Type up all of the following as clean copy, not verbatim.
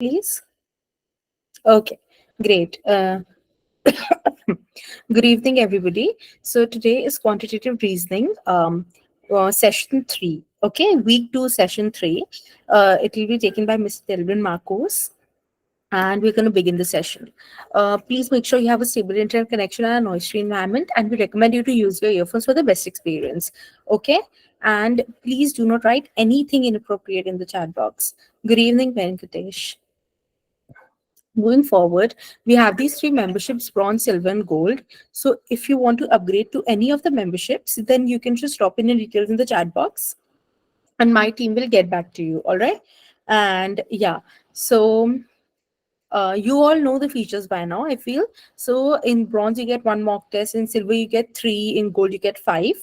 please? Okay, great. Good evening, everybody. So today is quantitative reasoning, session three. Okay, week two, session three. It will be taken by Mr. Delvin Marcos, and we're going to begin the session. Please make sure you have a stable internet connection and a noise-free environment, and we recommend you to use your earphones for the best experience. Okay, and please do not write anything inappropriate in the chat box. Good evening, Venkatesh. Moving forward, we have these three memberships: bronze, silver, and gold. So if you want to upgrade to any of the memberships, then you can just drop in your details in the chat box and my team will get back to you. All right. And yeah, so you all know the features by now, I feel. So in bronze, you get one mock test. In silver, you get three. In gold, you get five.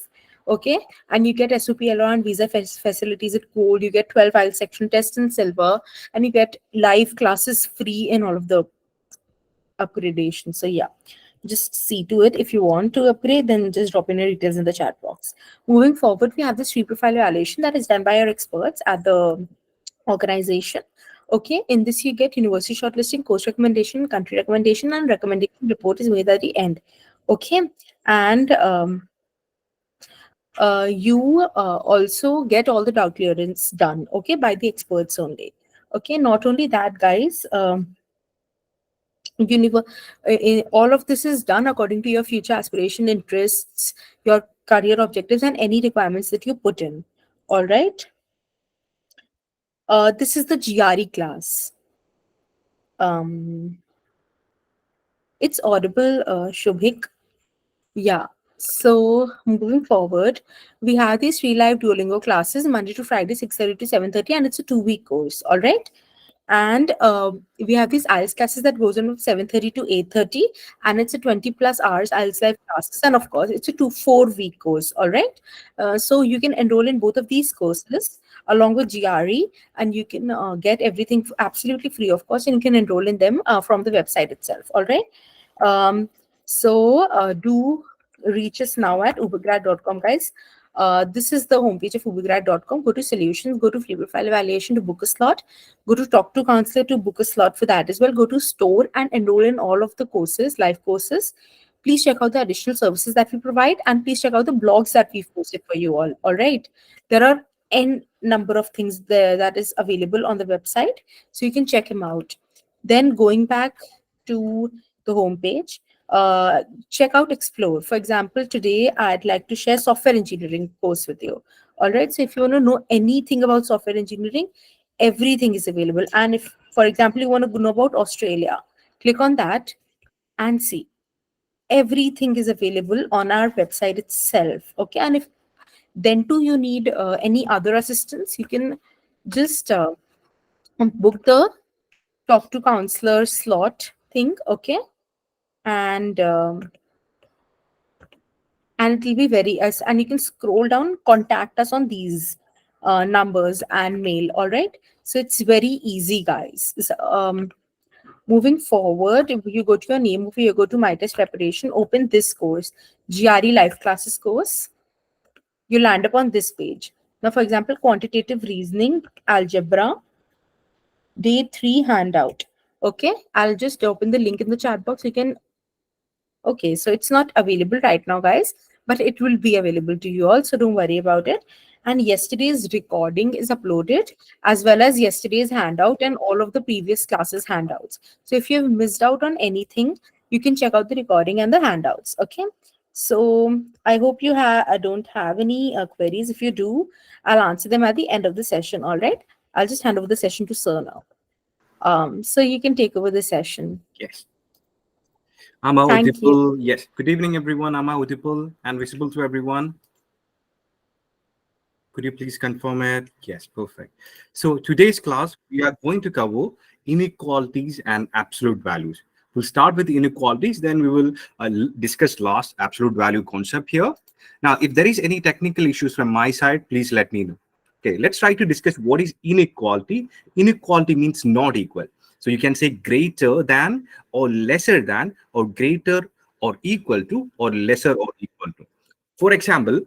Okay. And you get SOPLR and visa facilities at gold. You get 12 IELTS section tests in silver. And you get live classes free in all of the upgradation. So yeah, just see to it. If you want to upgrade, then just drop in your details in the chat box. Moving forward, we have this free profile evaluation that is done by our experts at the organization. Okay, in this you get university shortlisting, course recommendation, country recommendation, and recommendation report is made at the end. Okay, and you also get all the doubt clearance done. Okay, by the experts only. Okay, not only that, guys. All of this is done according to your future aspiration, interests, your career objectives, and any requirements that you put in. All right. This is the GRE class. Um, it's audible, Shubhik. Yeah. So moving forward, we have these free live Duolingo classes Monday to Friday, 6:30 to 7:30, and it's a 2-week course. All right. And we have these IELTS classes that goes on from 7:30 to 8:30, and it's a 20 plus hours IELTS live classes. And of course, it's a 4-week course. All right. So you can enroll in both of these courses along with GRE, and you can get everything absolutely free, of course, and you can enroll in them from the website itself. All right. Um, so do reach us now at ubergrad.com, guys. This is the homepage of ubergrad.com. Go to solutions, go to free profile evaluation to book a slot, go to talk to counselor to book a slot for that as well. Go to store and enroll in all of the courses, live courses. Please check out the additional services that we provide, and please check out the blogs that we've posted for you all. All right. There are n number of things there that is available on the website, so you can check them out. Then going back to the homepage, check out Explore. For example, today I'd like to share software engineering course with you. All right. So if you want to know anything about software engineering, everything is available. And if, for example, you want to know about Australia, click on that and see. Everything is available on our website itself. Okay. And if then too you need any other assistance, you can just book the talk to counselor slot thing. Okay. And it will be very us, and you can scroll down, contact us on these numbers and mail. All right. So it's very easy, guys. Moving forward, if you go to your name, if you go to my test preparation, open this course, GRE live classes course, you land up on this page. Now, for example, quantitative reasoning, algebra, day 3 handout. Okay, I'll just open the link in the chat box. You can, okay, so it's not available right now, guys, but it will be available to you all, so don't worry about it. And yesterday's recording is uploaded, as well as yesterday's handout and all of the previous classes handouts. So if you have missed out on anything, you can check out the recording and the handouts. Okay, so I hope you don't have any queries. If you do, I'll answer them at the end of the session. All right, I'll just hand over the session to Sir now. So you can take over the session. Yes. Am I Thank you. audible? Yes. Good evening, everyone. Am I audible and visible to everyone? Could you please confirm it? Yes, perfect. So today's class, we are going to cover inequalities and absolute values. We'll start with inequalities, then we will discuss last absolute value concept here. Now, if there is any technical issues from my side, please let me know. Okay, let's try to discuss what is inequality. Inequality means not equal. So you can say greater than or lesser than or greater or equal to or lesser or equal to. For example,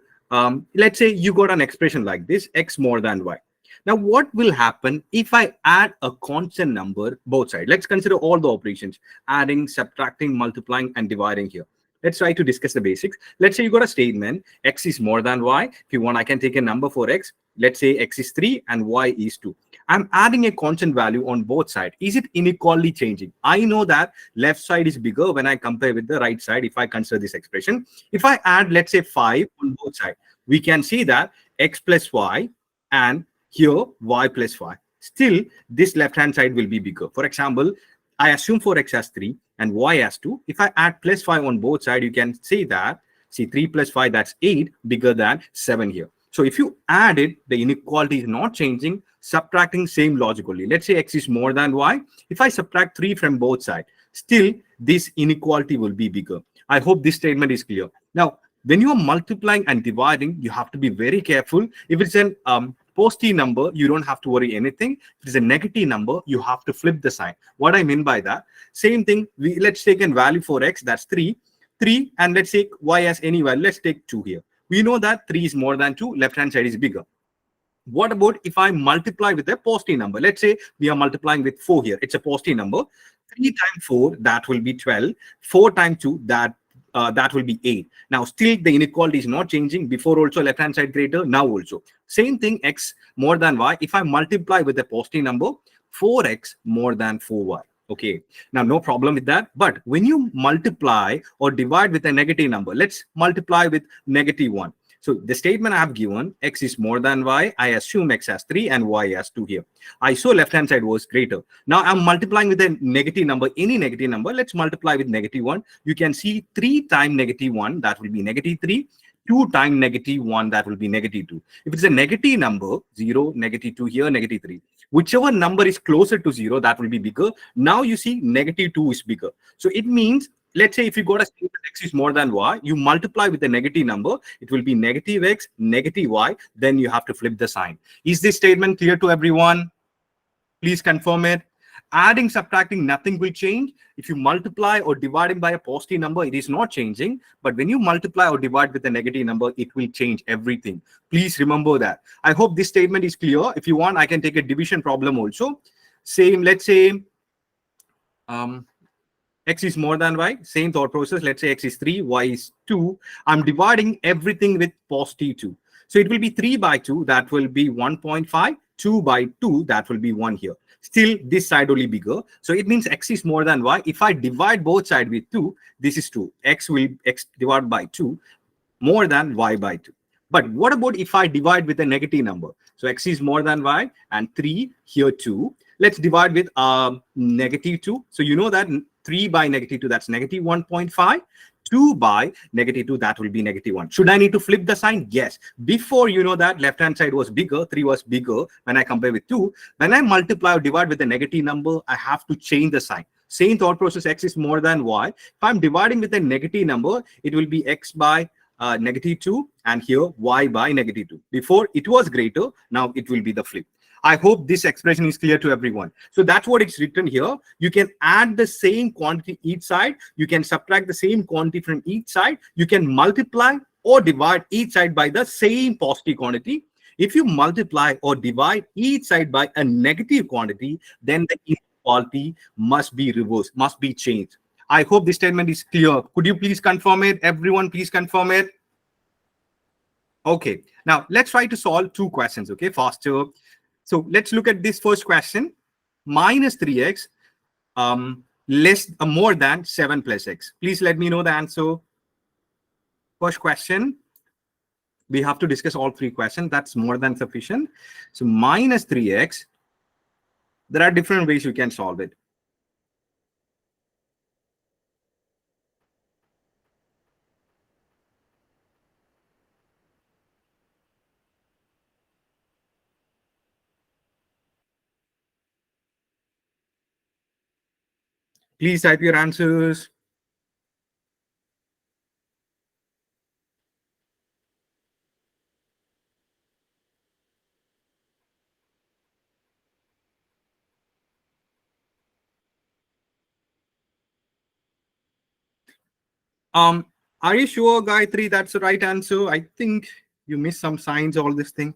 let's say you got an expression like this, x more than y. Now, what will happen if I add a constant number both sides? Let's consider all the operations: adding, subtracting, multiplying, and dividing here. Let's try to discuss the basics. Let's say you got a statement: x is more than y. If you want, I can take a number for x. Let's say x is 3 and y is 2. I'm adding a constant value on both sides. Is it inequality changing? I know that left side is bigger when I compare with the right side if I consider this expression. If I add, let's say, 5 on both sides, we can see that x plus y and here y plus y. Still, this left-hand side will be bigger. For example, I assume for x as 3 and y as 2. If I add plus 5 on both sides, you can see that, see 3 plus 5, that's 8, bigger than 7 here. So if you add it, the inequality is not changing. Subtracting, same logically. Let's say x is more than y. If I subtract 3 from both sides, still this inequality will be bigger. I hope this statement is clear. Now, when you are multiplying and dividing, you have to be very careful. If it's an positive number, you don't have to worry anything. If it's a negative number, you have to flip the sign. What I mean by that, same thing, let's take a value for x, that's 3, and let's take y as any value. Let's take 2 here. We know that 3 is more than 2, left-hand side is bigger. What about if I multiply with a positive number? Let's say we are multiplying with 4 here. It's a positive number. 3 times 4, that will be 12. 4 times 2, that will be 8. Now, still the inequality is not changing. Before also left-hand side greater, now also. Same thing, x more than y. If I multiply with a positive number, 4x more than 4y. Okay, now no problem with that. But when you multiply or divide with a negative number, let's multiply with -1. So the statement I have given, x is more than y, I assume x has 3 and y has 2 here. I saw left-hand side was greater. Now I'm multiplying with a negative number, any negative number. Let's multiply with -1. You can see 3 times -1, that will be -3. 2 times -1, that will be -2. If it's a negative number, 0, -2 here, -3. Whichever number is closer to 0, that will be bigger. Now you see -2 is bigger. So it means, let's say if you got a statement x is more than y, you multiply with a negative number, it will be -x, -y, then you have to flip the sign. Is this statement clear to everyone? Please confirm it. Adding, subtracting, nothing will change. If you multiply or dividing by a positive number, it is not changing. But when you multiply or divide with a negative number, it will change everything. Please remember that. I hope this statement is clear. If you want, I can take a division problem also. Same, let's say x is more than y, same thought process. Let's say x is 3, y is 2. I'm dividing everything with positive 2. So it will be 3 by 2, that will be 1.5. 2 by 2, that will be 1 here. Still, this side only bigger. So it means x is more than y. If I divide both sides with 2, this is 2. X divided by 2 more than y by 2. But what about if I divide with a negative number? So x is more than y and 3 here 2. Let's divide with -2. So you know that 3 by -2, that's -1.5. 2 by -2, that will be -1. Should I need to flip the sign? Yes. Before, you know that left-hand side was bigger, 3 was bigger when I compare with 2. When I multiply or divide with a negative number, I have to change the sign. Same thought process, x is more than y. If I'm dividing with a negative number, it will be x by -2 and here y by -2. Before it was greater, now it will be the flip. I hope this expression is clear to everyone. So that's what it's written here. You can add the same quantity each side. You can subtract the same quantity from each side. You can multiply or divide each side by the same positive quantity. If you multiply or divide each side by a negative quantity, then the inequality must be reversed, must be changed. I hope this statement is clear. Could you please confirm it? Everyone, please confirm it. Okay, now let's try to solve two questions, okay, faster. So let's look at this first question. -3x more than 7 plus x. Please let me know the answer. First question. We have to discuss all three questions. That's more than sufficient. So -3x, there are different ways you can solve it. Please type your answers. Are you sure, Gayatri, that's the right answer? I think you missed some signs, all this thing.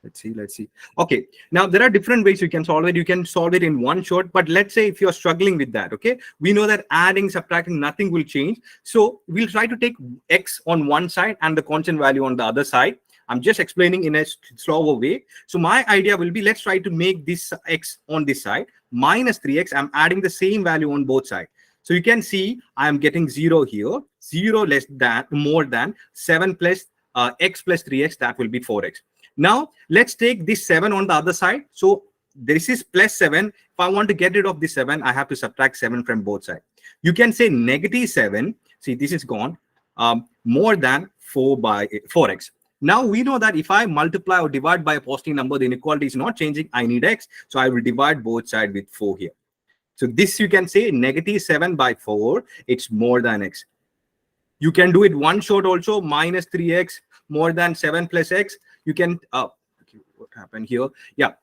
Let's see. Okay, now there are different ways you can solve it. You can solve it in one shot, but let's say if you're struggling with that, okay, we know that adding, subtracting, nothing will change. So we'll try to take x on one side and the constant value on the other side. I'm just explaining in a slower way. So my idea will be, let's try to make this x on this side minus 3x. I'm adding the same value on both sides. So you can see I'm getting 0 here, 0 less than, more than 7 plus x plus 3x, that will be 4x. Now let's take this 7 on the other side. So this is plus 7. If I want to get rid of this 7, I have to subtract 7 from both sides. You can say negative 7. See, this is gone. More than 4x. Now we know that if I multiply or divide by a positive number, the inequality is not changing. I need x. So I will divide both sides with 4 here. So this you can say negative 7 by 4. It's more than x. You can do it one shot also, minus 3x more than 7 plus x. You can, okay, what happened here? Yeah,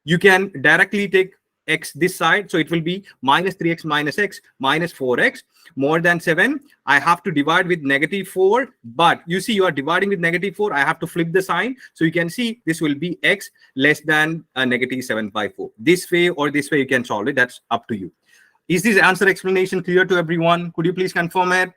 you can directly take x this side. So it will be minus 3x minus x minus 4x more than 7. I have to divide with negative 4. But you see, you are dividing with negative 4. I have to flip the sign. So you can see this will be x less than negative 7 by 4. This way or this way you can solve it. That's up to you. Is this answer explanation clear to everyone? Could you please confirm it?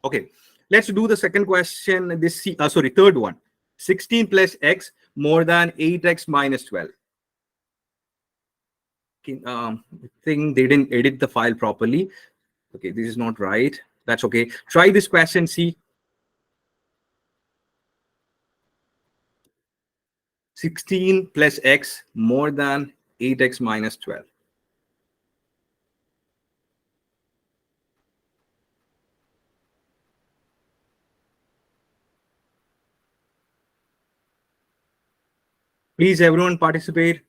Okay, let's do the second question. This third one. 16 plus x more than 8x minus 12. Okay, I think they didn't edit the file properly. Okay, this is not right. That's okay. Try this question, see. 16 plus x more than 8x minus 12. Please, everyone participate.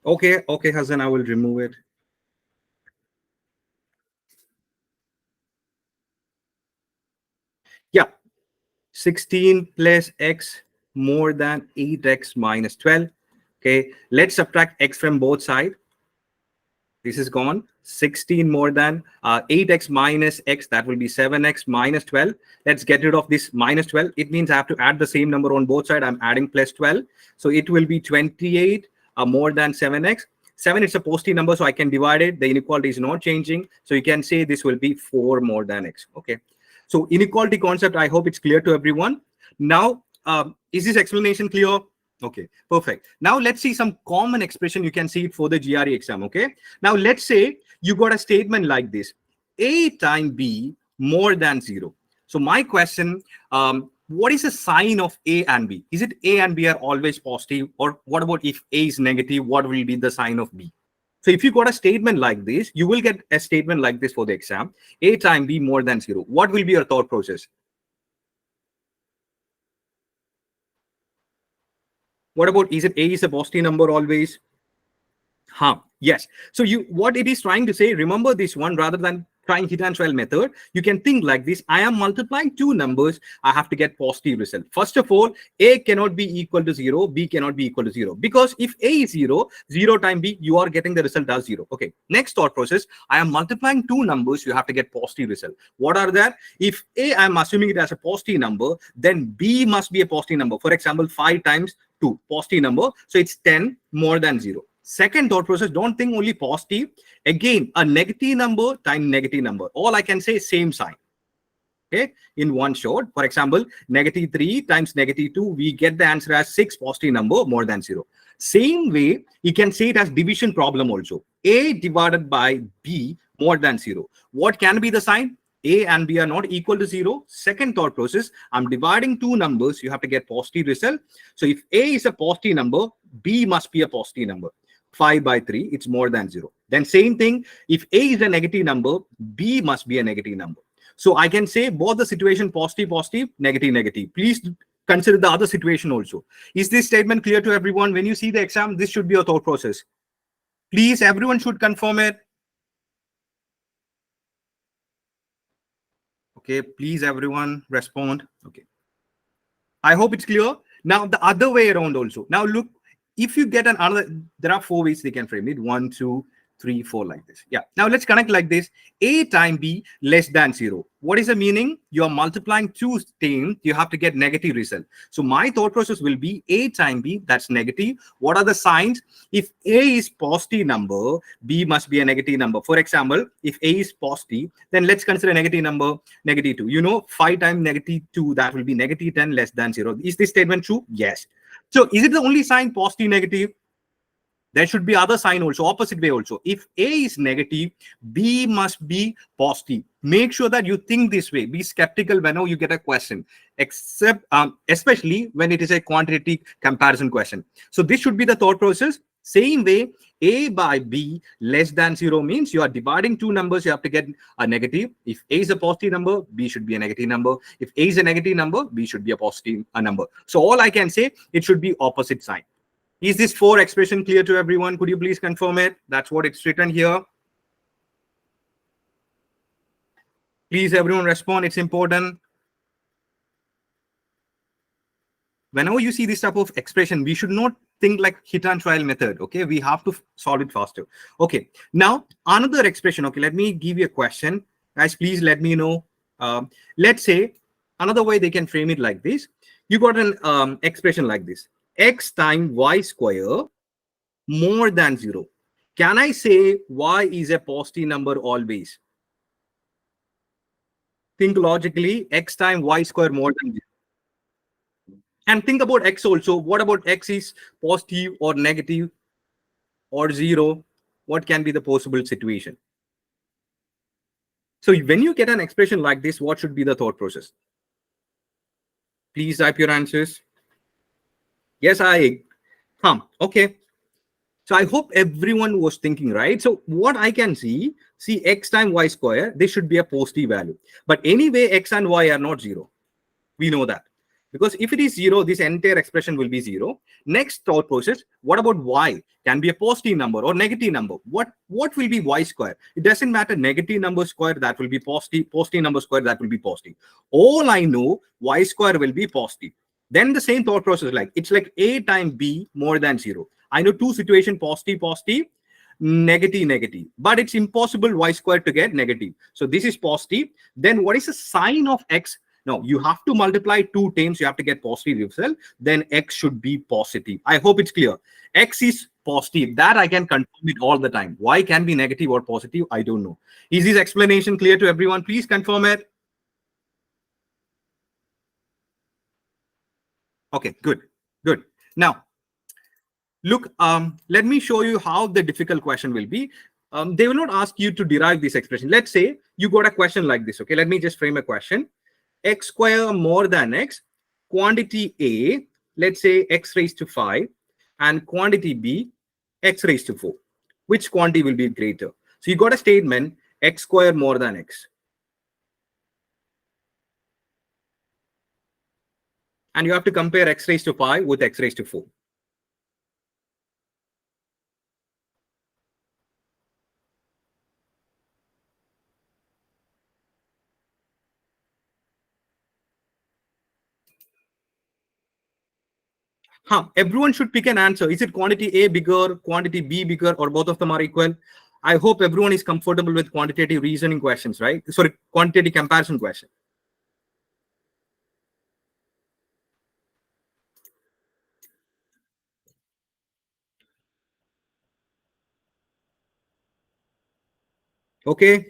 Okay, Hassan, I will remove it. Yeah, 16 plus x more than 8x minus 12. Okay, let's subtract x from both sides. This is gone. 16 more than 8x minus x, that will be 7x minus 12. Let's get rid of this minus 12. It means I have to add the same number on both sides. I'm adding plus 12. So it will be 28 more than 7x. 7 is a positive number, so I can divide it. The inequality is not changing. So you can say this will be 4 more than x. Okay. So inequality concept, I hope it's clear to everyone. Now, is this explanation clear? Okay, perfect. Now let's see some common expression. You can see it for the GRE exam. Okay. Now let's say you got a statement like this: a times b more than 0. So my question, what is the sign of a and b? Is it a and b are always positive, or what about if a is negative? What will be the sign of b? So if you got a statement like this, you will get a statement like this for the exam: a times b more than 0. What will be your thought process? What about, is it a is a positive number always? Yes. So what it is trying to say, remember this one, rather than trying hit and trial method, you can think like this: I am multiplying two numbers, I have to get positive result. First of all, a cannot be equal to 0, b cannot be equal to 0, because if a is 0, 0 times b, you are getting the result as 0. Okay, next thought process: I am multiplying two numbers, you have to get positive result. What are that? If a, I am assuming it as a positive number, then b must be a positive number. For example, 5 times 2, positive number, so it's 10 more than 0. Second thought process, don't think only positive. Again, a negative number times negative number. All I can say is same sign. Okay, in one shot. For example, negative 3 times negative 2, we get the answer as 6, positive number more than 0. Same way, you can say it as division problem also. A divided by b more than 0. What can be the sign? A and b are not equal to 0. Second thought process, I'm dividing two numbers, you have to get positive result. So if a is a positive number, b must be a positive number. 5 by 3, it's more than 0. Then same thing, if a is a negative number, b must be a negative number. So I can say both the situation, positive, positive, negative, negative. Please consider the other situation also. Is this statement clear to everyone? When you see the exam, this should be your thought process. Please, everyone should confirm it. Okay, please, everyone respond. Okay, I hope it's clear. Now the other way around also. Now look, if you get another, there are 4 ways they can frame it. 1, 2, 3, 4, like this. Yeah. Now let's connect like this. A times B less than 0. What is the meaning? You are multiplying two things. You have to get negative result. So my thought process will be A times B, that's negative. What are the signs? If A is positive number, B must be a negative number. For example, if A is positive, then let's consider a negative number, negative 2. 5 times negative 2, that will be negative 10 less than 0. Is this statement true? Yes. So is it the only sign positive, negative? There should be other sign also, opposite way also. If A is negative, B must be positive. Make sure that you think this way. Be skeptical whenever you get a question, except especially when it is a quantitative comparison question. So this should be the thought process. Same way, A by B less than 0 means you are dividing two numbers, you have to get a negative. If A is a positive number, B should be a negative number. If A is a negative number, B should be a positive number. So all I can say, it should be opposite sign. Is this 4 expression clear to everyone? Could you please confirm it? That's what it's written here. Please, everyone respond. It's important. Whenever you see this type of expression, we should not think like hit and trial method. Okay, we have to solve it faster. Okay, now another expression. Okay, let me give you a question. Guys, please let me know. Let's say another way they can frame it like this. You got an expression like this. X times y square more than 0. Can I say y is a positive number always? Think logically, x times y square more than 0. And think about x also. What about x is positive or negative or 0? What can be the possible situation? So when you get an expression like this, what should be the thought process? Please type your answers. Yes, okay. So I hope everyone was thinking, right? So what I can see x times y square, this should be a positive value. But anyway, x and y are not 0. We know that. Because if it is 0, this entire expression will be 0. Next thought process, what about y? Can be a positive number or negative number. What will be y square? It doesn't matter. Negative number square, that will be positive. Positive number square, that will be positive. All I know, y square will be positive. Then the same thought process, like it's like a times b more than 0. I know two situations, positive, positive, negative, negative. But it's impossible y square to get negative. So this is positive. Then what is the sign of x? No, you have to multiply 2 times. You have to get positive result. Then x should be positive. I hope it's clear. X is positive. That I can confirm it all the time. Y can be negative or positive. I don't know. Is this explanation clear to everyone? Please confirm it. Okay, good. Good. Now, look, let me show you how the difficult question will be. They will not ask you to derive this expression. Let's say you got a question like this. Okay, let me just frame a question. X square more than x, quantity A, let's say x raised to 5, and quantity B, x raised to 4. Which quantity will be greater? So you got a statement, x square more than x. And you have to compare x raised to 5 with x raised to 4. Everyone should pick an answer. Is it quantity A bigger, quantity B bigger, or both of them are equal? I hope everyone is comfortable with quantitative reasoning questions, right? Sorry, quantitative comparison question. Okay.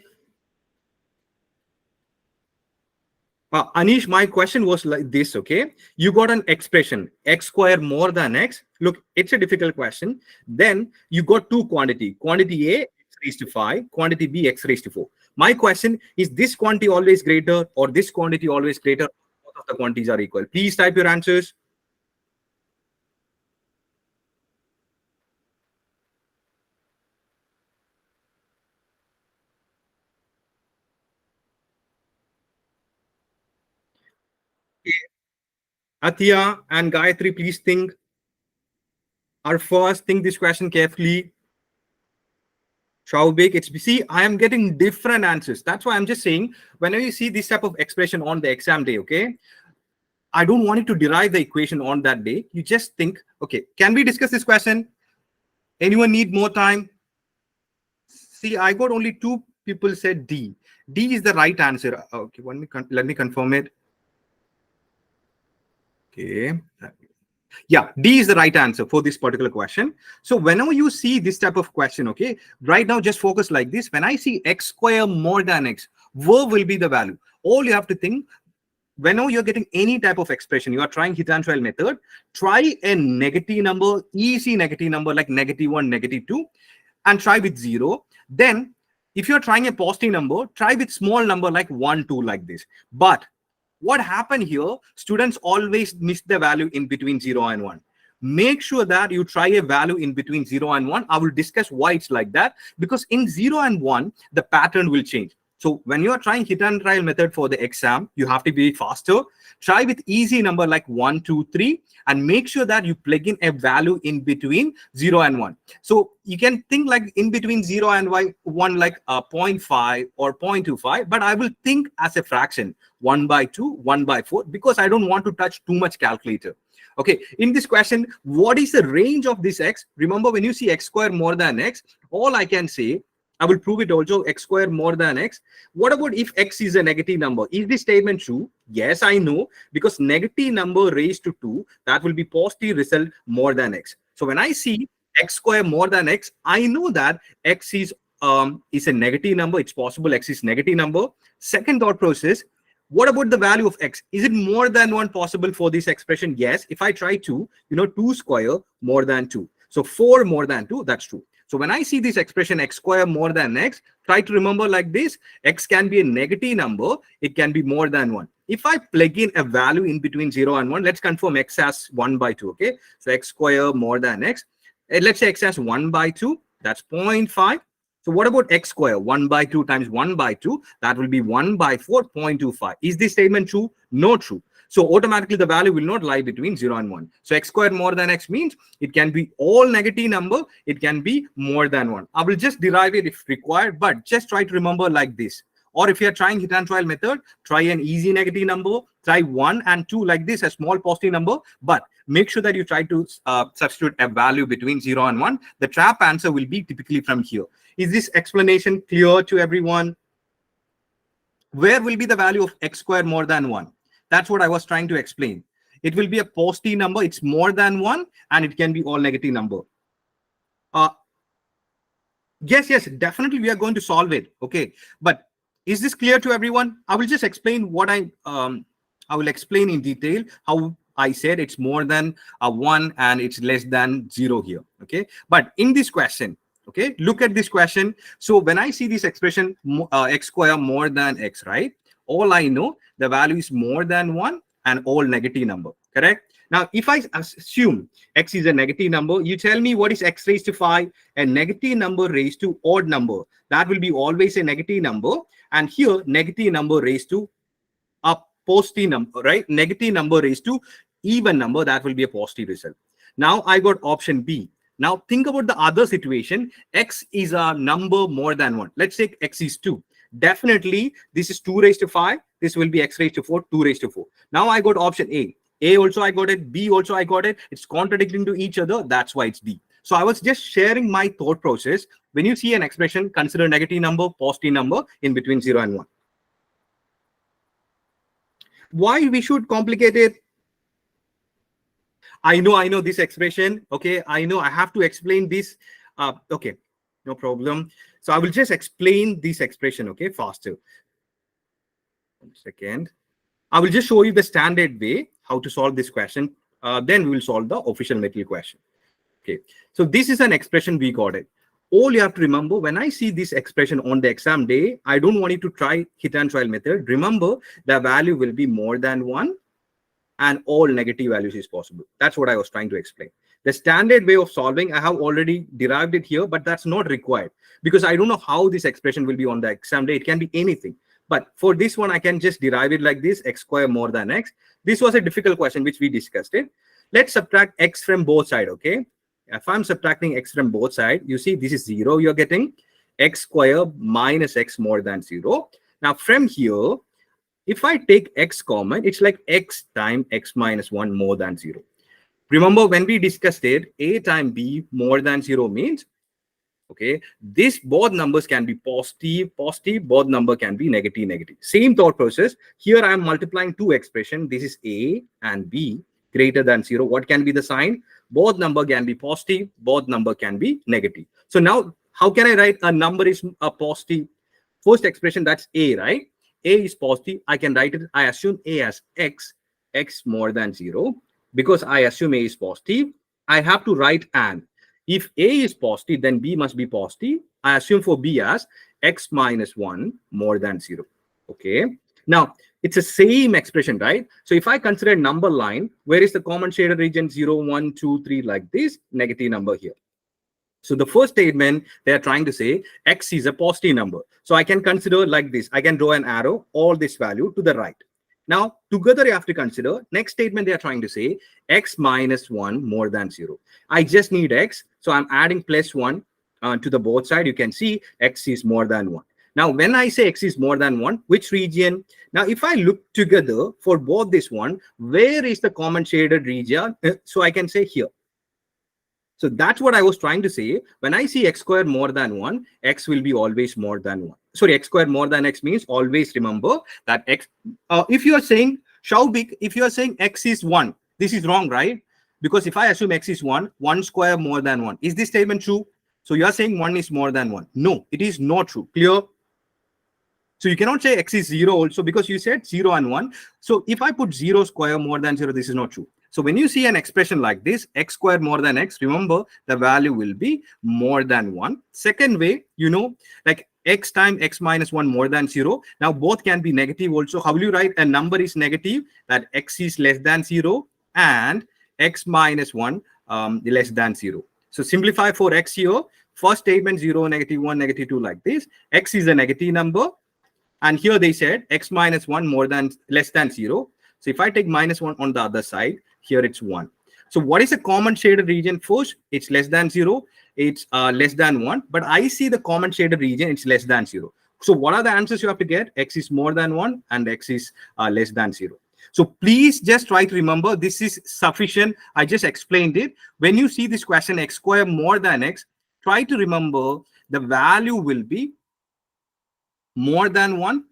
Anish, my question was like this, okay? You got an expression, x square more than x. Look, it's a difficult question. Then you got two quantity. Quantity A, x raised to 5. Quantity B, x raised to 4. My question is this quantity always greater or this quantity always greater? Both of the quantities are equal. Please type your answers. Athiya and Gayatri, please think. First, think this question carefully. Shaubik, it's see, I am getting different answers. That's why I'm just saying, whenever you see this type of expression on the exam day, okay, I don't want you to derive the equation on that day. You just think, okay, can we discuss this question? Anyone need more time? See, I got only two people said D. D is the right answer. Okay, let me confirm it. Okay. Yeah, D is the right answer for this particular question. So whenever you see this type of question, okay, right now just focus like this. When I see x square more than x, where will be the value? All you have to think, whenever you're getting any type of expression, you are trying hit and trial method, try a negative number, easy negative number like -1, -2, and try with 0. Then if you're trying a positive number, try with small number like 1, 2 like this. But what happened here, students always miss the value in between 0 and 1. Make sure that you try a value in between 0 and 1. I will discuss why it's like that, because in 0 and 1 the pattern will change. So when you are trying hit and trial method for the exam, you have to be faster. Try with easy number like 1, 2, 3, and make sure that you plug in a value in between 0 and 1. So you can think like in between 0 and 1 like 0.5 or 0.25, but I will think as a fraction 1/2, 1/4, because I don't want to touch too much calculator. Okay, in this question, what is the range of this x? Remember, when you see x square more than x, all I can say, I will prove it also, x square more than x. What about if x is a negative number? Is this statement true? Yes, I know, because negative number raised to 2, that will be positive result more than x. So when I see x square more than x, I know that x is a negative number. It's possible x is negative number. Second thought process, what about the value of x? Is it more than 1 possible for this expression? Yes. If I try 2, 2 square more than 2. So 4 more than 2, that's true. So when I see this expression x square more than x, try to remember like this. X can be a negative number. It can be more than 1. If I plug in a value in between 0 and 1, let's confirm x as 1/2. Okay. So x square more than x. Let's say x as 1/2. That's 0.5. So what about x square? 1/2 times 1/2. That will be 1/4, 0.25. Is this statement true? No, true. So automatically the value will not lie between 0 and 1. So x squared more than x means it can be all negative number. It can be more than 1. I will just derive it if required, but just try to remember like this. Or if you are trying hit and trial method, try an easy negative number. Try 1 and 2 like this, a small positive number. But make sure that you try to substitute a value between 0 and 1. The trap answer will be typically from here. Is this explanation clear to everyone? Where will be the value of x squared more than 1? That's what I was trying to explain. It will be a positive number. It's more than 1, and it can be all negative number. Yes, definitely we are going to solve it. Okay, but is this clear to everyone? I will just explain what I will explain in detail how I said it's more than 1 and it's less than 0 here. Okay, but in this question, okay, look at this question. So when I see this expression x square more than x, right? All I know, the value is more than 1 and all negative number, correct? Now, if I assume x is a negative number, you tell me what is x raised to 5? A negative number raised to odd number. That will be always a negative number. And here, negative number raised to a positive number, right? Negative number raised to even number, that will be a positive result. Now, I got option B. Now, think about the other situation. X is a number more than 1. Let's say x is 2. Definitely, this is 2 raised to 5. This will be x raised to 4, 2 raised to 4. Now I got option A. A also I got it. B also I got it. It's contradicting to each other. That's why it's D. So I was just sharing my thought process. When you see an expression, consider negative number, positive number in between 0 and 1. Why we should complicate it? I know this expression. Okay, I know I have to explain this. Okay, no problem. So I will just explain this expression, okay, faster. 1 second. I will just show you the standard way how to solve this question. Then we will solve the official material question. Okay, so this is an expression we got it. All you have to remember, when I see this expression on the exam day, I don't want you to try hit and trial method. Remember, the value will be more than 1 and all negative values is possible. That's what I was trying to explain. The standard way of solving, I have already derived it here, but that's not required because I don't know how this expression will be on the exam day. It can be anything. But for this one, I can just derive it like this, x square more than x. This was a difficult question, which we discussed it. Let's subtract x from both sides, okay? If I'm subtracting x from both sides, you see this is 0, you're getting x square minus x more than 0. Now from here, If I take x common, it's like x times x minus 1 more than 0. Remember when we discussed it, a times b more than 0 means, okay, this both numbers can be positive, both number can be negative. Same thought process. Here I am multiplying two expressions. This is a and b greater than 0. What can be the sign? Both number can be positive, both number can be negative. So now how can I write a number is a positive? First expression, that's a, right? A is positive. I can write it. I assume a as x more than 0. Because I assume a is positive, I have to write and. If a is positive, then b must be positive. I assume for b as x minus 1 more than 0. Okay. Now, it's the same expression, right? So if I consider a number line, where is the common shaded region? 0, 1, 2, 3, like this, negative number here. So the first statement, they are trying to say x is a positive number. So I can consider like this. I can draw an arrow, all this value to the right. Now, together you have to consider, next statement they are trying to say x minus 1 more than 0. I just need x. So I'm adding plus 1 to the both side. You can see x is more than 1. Now, when I say x is more than 1, which region? Now, if I look together for both this one, where is the common shaded region? So I can say here. So that's what I was trying to say. When I see x squared more than 1, x will be always more than 1. Sorry, x squared more than x means always remember that x. If you are saying, Shaubik, if you are saying x is 1, this is wrong, right? Because if I assume x is 1, 1 square more than 1. Is this statement true? So you are saying 1 is more than 1. No, it is not true. Clear? So you cannot say x is 0 also because you said 0 and 1. So if I put 0 square more than 0, this is not true. So when you see an expression like this, x squared more than x, remember the value will be more than 1. Second way, you know, like x times x minus 1 more than 0. Now both can be negative also. How will you write a number is negative? That x is less than 0 and x minus 1 less than 0. So simplify for x here. First statement 0, negative 1, negative 2 like this. X is a negative number. And here they said x minus 1 less than 0. So if I take minus 1 on the other side, here it's 1. So what is the common shaded region? First, it's less than 0. It's less than 1. But I see the common shaded region, it's less than 0. So what are the answers you have to get? X is more than 1 and x is less than 0. So please just try to remember this is sufficient. I just explained it. When you see this question, x square more than x, try to remember the value will be more than 1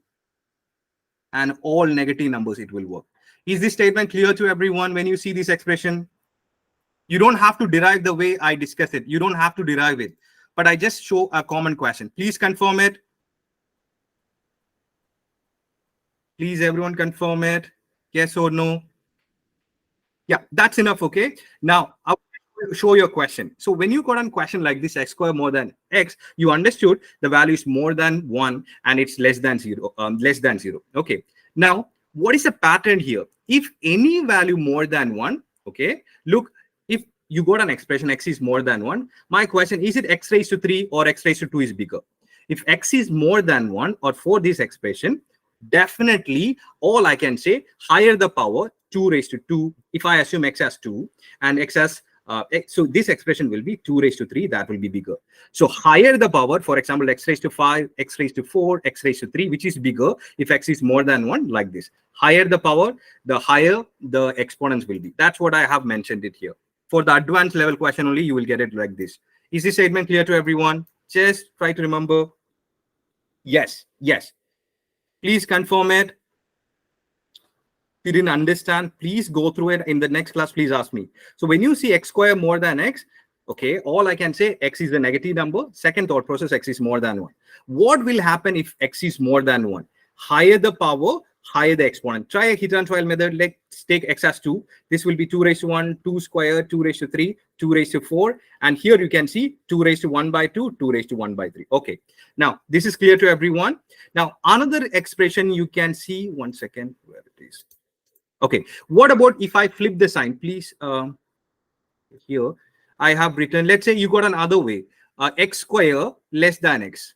and all negative numbers it will work. Is this statement clear to everyone when you see this expression? You don't have to derive the way I discussed it. You don't have to derive it. But I just show a common question. Please confirm it. Please, everyone confirm it. Yes or no? Yeah, that's enough, okay? Now, I will show your question. So when you got a question like this, x square more than x, you understood the value is more than 1 and it's less than 0. Okay. Now, what is the pattern here? If any value more than 1, okay, look, if you got an expression x is more than 1, my question, is it x raised to 3 or x raised to 2 is bigger? If x is more than 1 or for this expression, definitely all I can say, higher the power, 2 raised to 2. If I assume x as 2 and x as so this expression will be 2 raised to 3, that will be bigger. So higher the power, for example, x raised to 5, x raised to 4, x raised to 3, which is bigger if x is more than 1, like this. Higher the power, the higher the exponents will be. That's what I have mentioned it here. For the advanced level question only, you will get it like this. Is this statement clear to everyone? Just try to remember. Yes, yes. Please confirm it. If you didn't understand, please go through it in the next class. Please ask me. So when you see x square more than x, okay, all I can say x is a negative number. Second thought process, x is more than 1. What will happen if x is more than 1? Higher the power, higher the exponent. Try a hit and trial method. Let's take x as 2. This will be 2 raised to 1, 2 squared, 2 raised to 3, 2 raised to 4. And here you can see 2 raised to 1 by 2, 2 raised to 1 by 3. Okay. Now, this is clear to everyone. Now, another expression you can see. One second. Where it is. Okay. What about if I flip the sign? Please, here I have written, let's say you got another way. X square less than x.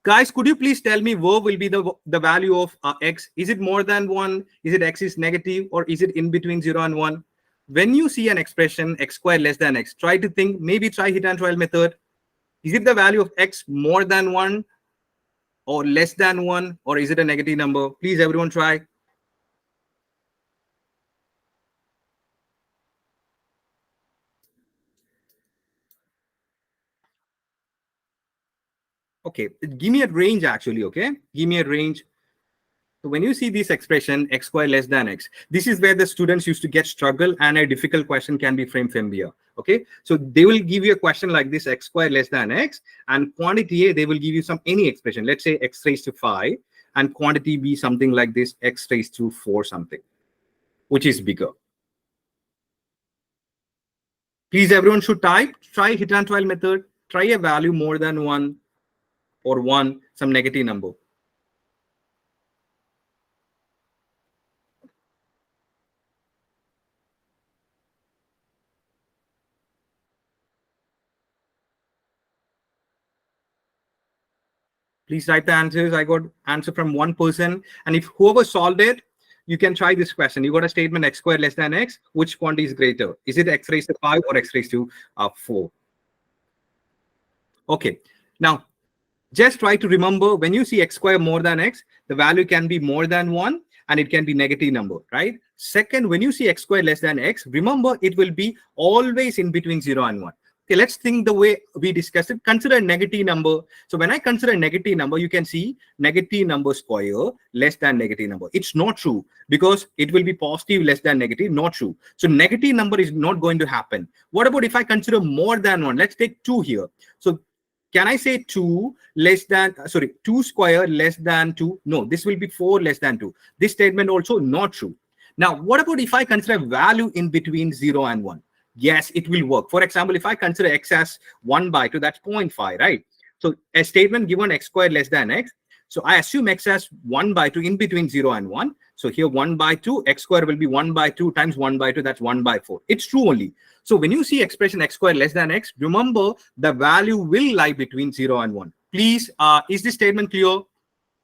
Guys, could you please tell me where will be the value of x? Is it more than 1? Is it x is negative? Or is it in between 0 and 1? When you see an expression x square less than x, try to think, maybe try hit and trial method. Is it the value of x more than 1 or less than 1, or is it a negative number? Please, everyone try. Okay, give me a range actually, okay? Give me a range. So when you see this expression x square less than x, this is where the students used to get struggle and a difficult question can be framed from here. Okay, so they will give you a question like this, x square less than x, and quantity A, they will give you some any expression. Let's say x raised to 5, and quantity B something like this, x raised to 4 something, which is bigger. Please, everyone should type, try hit and trial method, try a value more than 1 or 1, some negative number. Please type the answers. I got answer from one person. And if whoever solved it, you can try this question. You got a statement x squared less than x. Which quantity is greater? Is it x raised to 5 or x raised to 4? Okay. Now, just try to remember when you see x square more than x, the value can be more than 1 and it can be negative number, right? Second, when you see x square less than x, remember it will be always in between 0 and 1. Okay, let's think the way we discussed it. Consider a negative number. So when I consider a negative number, you can see negative number square less than negative number. It's not true because it will be positive less than negative, not true. So negative number is not going to happen. What about if I consider more than 1? Let's take 2 here. So can I say 2 less than, 2 square less than 2? No, this will be 4 less than 2. This statement also not true. Now, what about if I consider a value in between 0 and 1? Yes, it will work. For example, if I consider x as 1 by 2, that's 0.5, right? So a statement given x squared less than x. So I assume x as 1 by 2 in between 0 and 1. So here 1 by 2, x squared will be 1 by 2 times 1 by 2, that's 1 by 4. It's true only. So when you see expression x squared less than x, remember the value will lie between 0 and 1. Please, is this statement clear?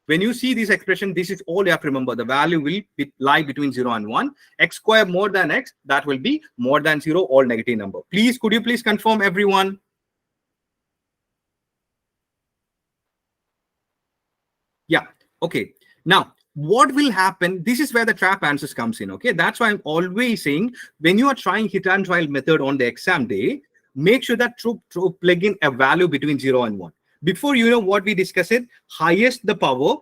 When you see this expression, this is all you have to remember. The value will lie between 0 and 1. X squared more than x, that will be more than 0, all negative number. Please, could you please confirm everyone? Yeah, okay. Now, what will happen? This is where the trap answers comes in, okay? That's why I'm always saying, when you are trying hit and trial method on the exam day, make sure that to plug in a value between 0 and 1. Before you know what we discussed it, highest the power,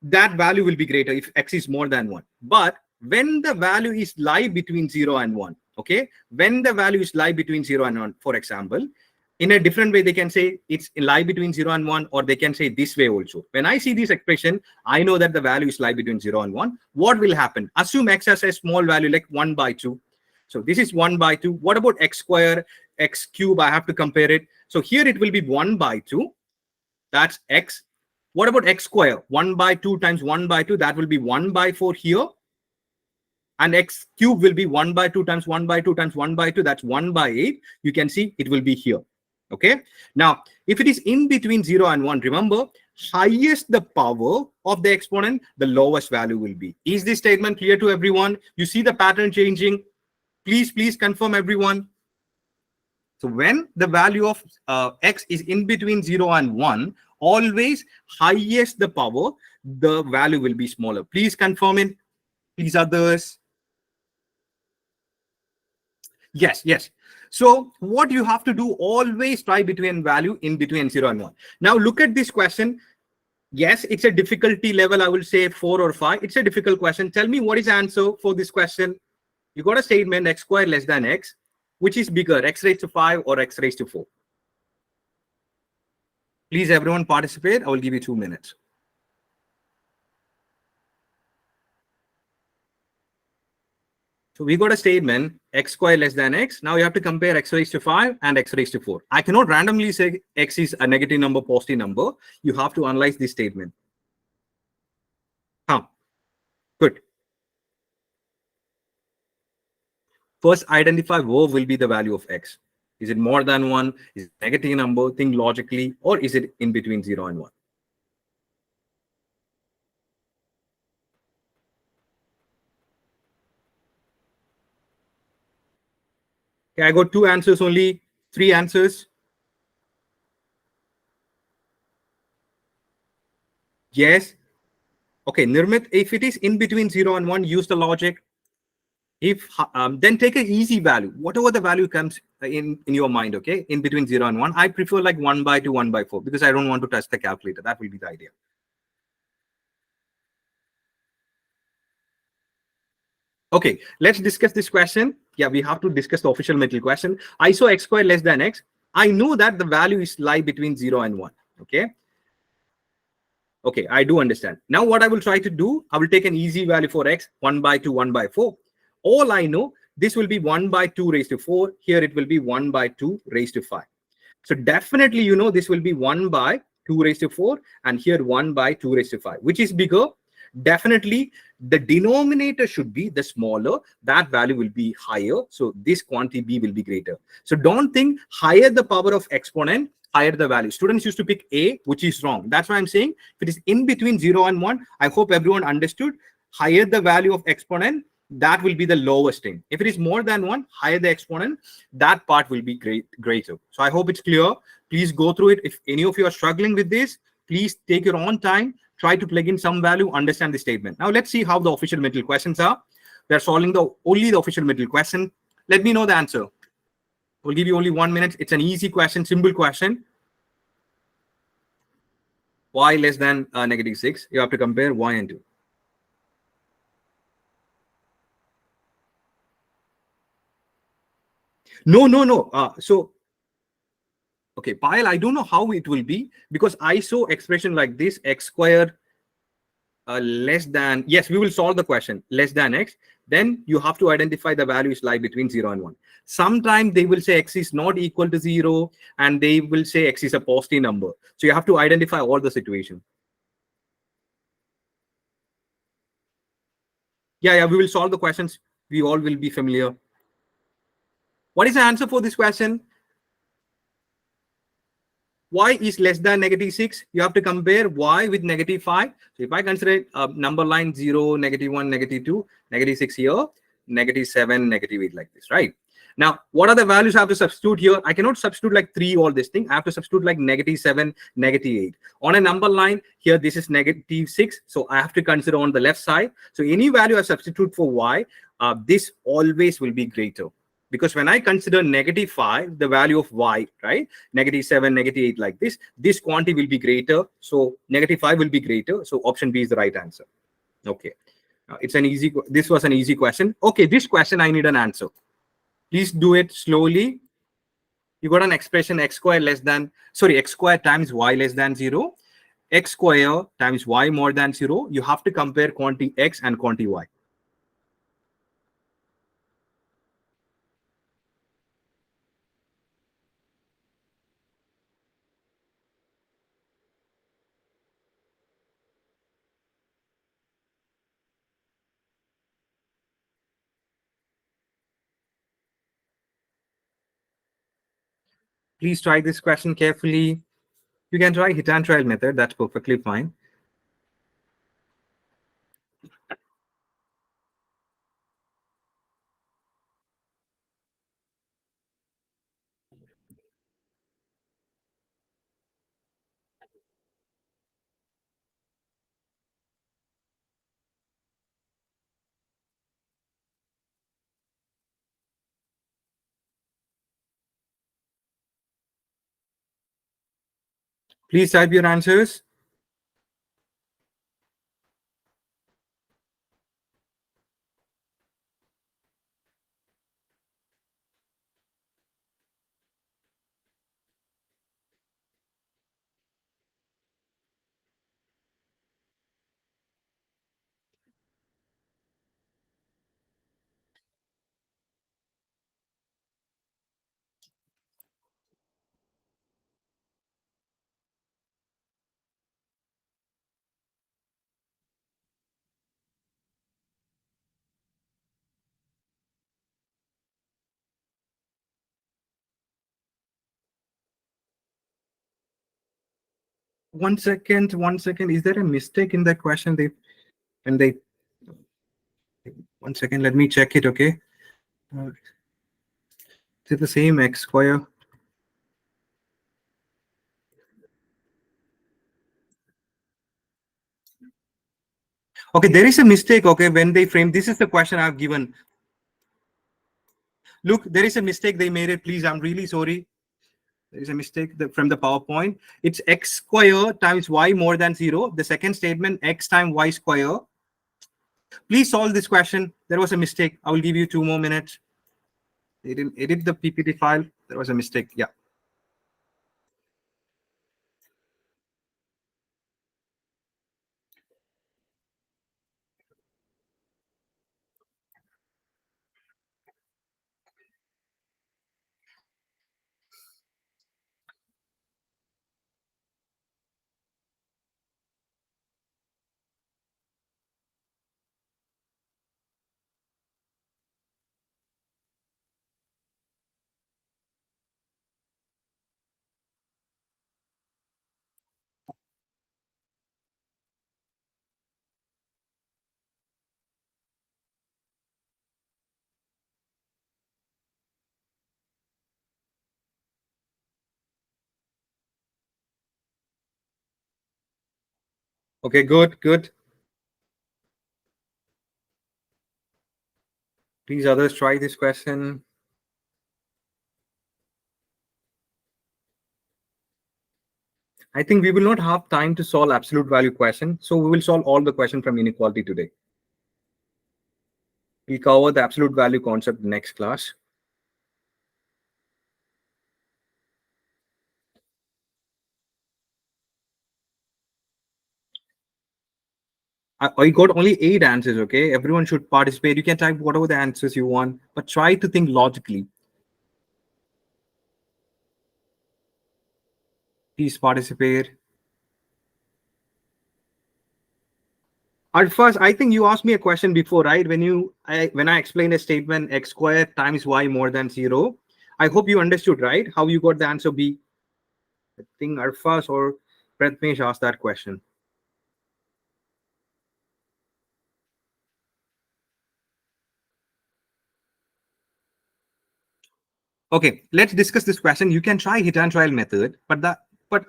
that value will be greater if x is more than 1. But when the value is lie between 0 and 1, okay? When the value is lie between 0 and 1, for example, in a different way, they can say it's lie between 0 and 1, or they can say this way also. When I see this expression, I know that the value is lie between 0 and 1. What will happen? Assume x has a small value like 1 by 2. So this is 1 by 2. What about x square, x cube? I have to compare it. So here it will be 1 by 2. That's x. What about x square? 1 by 2 times 1 by 2. That will be 1 by 4 here. And x cube will be 1 by 2 times 1 by 2 times 1 by 2. That's 1 by 8. You can see it will be here. Okay. Now, if it is in between 0 and 1, remember, highest the power of the exponent, the lowest value will be. Is this statement clear to everyone? You see the pattern changing? Please confirm everyone. So when the value of x is in between 0 and 1, always highest the power, the value will be smaller. Please confirm it. Please, others. Yes. So what you have to do, always try between value in between 0 and 1. Now look at this question. Yes, it's a difficulty level, I will say 4 or 5. It's a difficult question. Tell me what is the answer for this question. You got a statement x squared less than x. Which is bigger, x raised to 5 or x raised to 4? Please, everyone participate. I will give you 2 minutes. So we got a statement x squared less than x. Now you have to compare x raised to 5 and x raised to 4. I cannot randomly say x is a negative number, positive number. You have to analyze this statement. Good. First, identify where will be the value of x. Is it more than 1? Is it a negative number? Think logically. Or is it in between 0 and 1? Okay, I got 2 answers only. 3 answers. Yes. Okay, Nirmit, if it is in between 0 and 1, use the logic. If then take an easy value, whatever the value comes in your mind, okay, in between 0 and 1. I prefer like 1 by 2, 1 by 4, because I don't want to touch the calculator. That will be the idea. Okay, let's discuss this question. Yeah, we have to discuss the official metal question. I saw x squared less than x. I know that the value is lie between 0 and 1. Okay. Okay, I do understand. Now what I will try to do, I will take an easy value for x, 1 by 2, 1 by 4. All I know, this will be 1 by 2 raised to 4. Here it will be 1 by 2 raised to 5. So definitely, this will be 1 by 2 raised to 4, and here 1 by 2 raised to 5. Which is bigger? Definitely, the denominator should be the smaller. That value will be higher. So this quantity b will be greater. So don't think higher the power of exponent, higher the value. Students used to pick a, which is wrong. That's why I'm saying if it is in between 0 and 1, I hope everyone understood. Higher the value of exponent, that will be the lowest thing. If it is more than 1, higher the exponent, that part will be greater. So I hope it's clear. Please go through it. If any of you are struggling with this, please take your own time, try to plug in some value, understand the statement. Now let's see how the official middle questions are. We are solving only the official middle question. Let me know the answer. We'll give you only 1 minute. It's an easy question, simple question. Y less than -6. You have to compare y and 2. No. Okay, Payal, I don't know how it will be, because I saw expression like this, x squared less than, yes, we will solve the question, less than x. Then you have to identify the values lie between 0 and 1. Sometimes they will say x is not equal to 0, and they will say x is a positive number. So you have to identify all the situations. Yeah, we will solve the questions. We all will be familiar. What is the answer for this question? Y is less than -6. You have to compare y with -5. So if I consider number line 0, -1, -2, -6 here, -7, -8 like this, right? Now, what are the values I have to substitute here? I cannot substitute like 3 all this thing. I have to substitute like -7, -8. On a number line here, this is -6. So I have to consider on the left side. So any value I substitute for y, this always will be greater. Because when I consider -5, the value of y, right? -7, -8 like this quantity will be greater. So -5 will be greater. So option B is the right answer. Okay. This was an easy question. Okay, this question I need an answer. Please do it slowly. You got an expression x square times y less than 0. X square times y more than 0. You have to compare quantity x and quantity y. Please try this question carefully. You can try hit and trial method. That's perfectly fine. Please type your answers. One second. Is there a mistake in that question? And they 1 second. Let me check it. Okay. Is it the same x square? Okay, there is a mistake. Okay, when they frame, this is the question I've given. Look, there is a mistake. They made it. Please, I'm really sorry. There is a mistake from the PowerPoint. It's x square times y more than 0. The second statement, x times y square. Please solve this question. There was a mistake. I will give you 2 more minutes. They didn't edit the PPT file. There was a mistake. Yeah. Okay, good, good. Please, others, try this question. I think we will not have time to solve absolute value question. So we will solve all the question from inequality today. We'll cover the absolute value concept next class. I got only 8 answers, okay? Everyone should participate. You can type whatever the answers you want, but try to think logically. Please participate. At first, I think you asked me a question before, right? When I explained a statement x squared times y more than 0, I hope you understood, right? How you got the answer B. I think Arfas or Pratmesh asked that question. Okay, let's discuss this question. You can try hit and trial method, but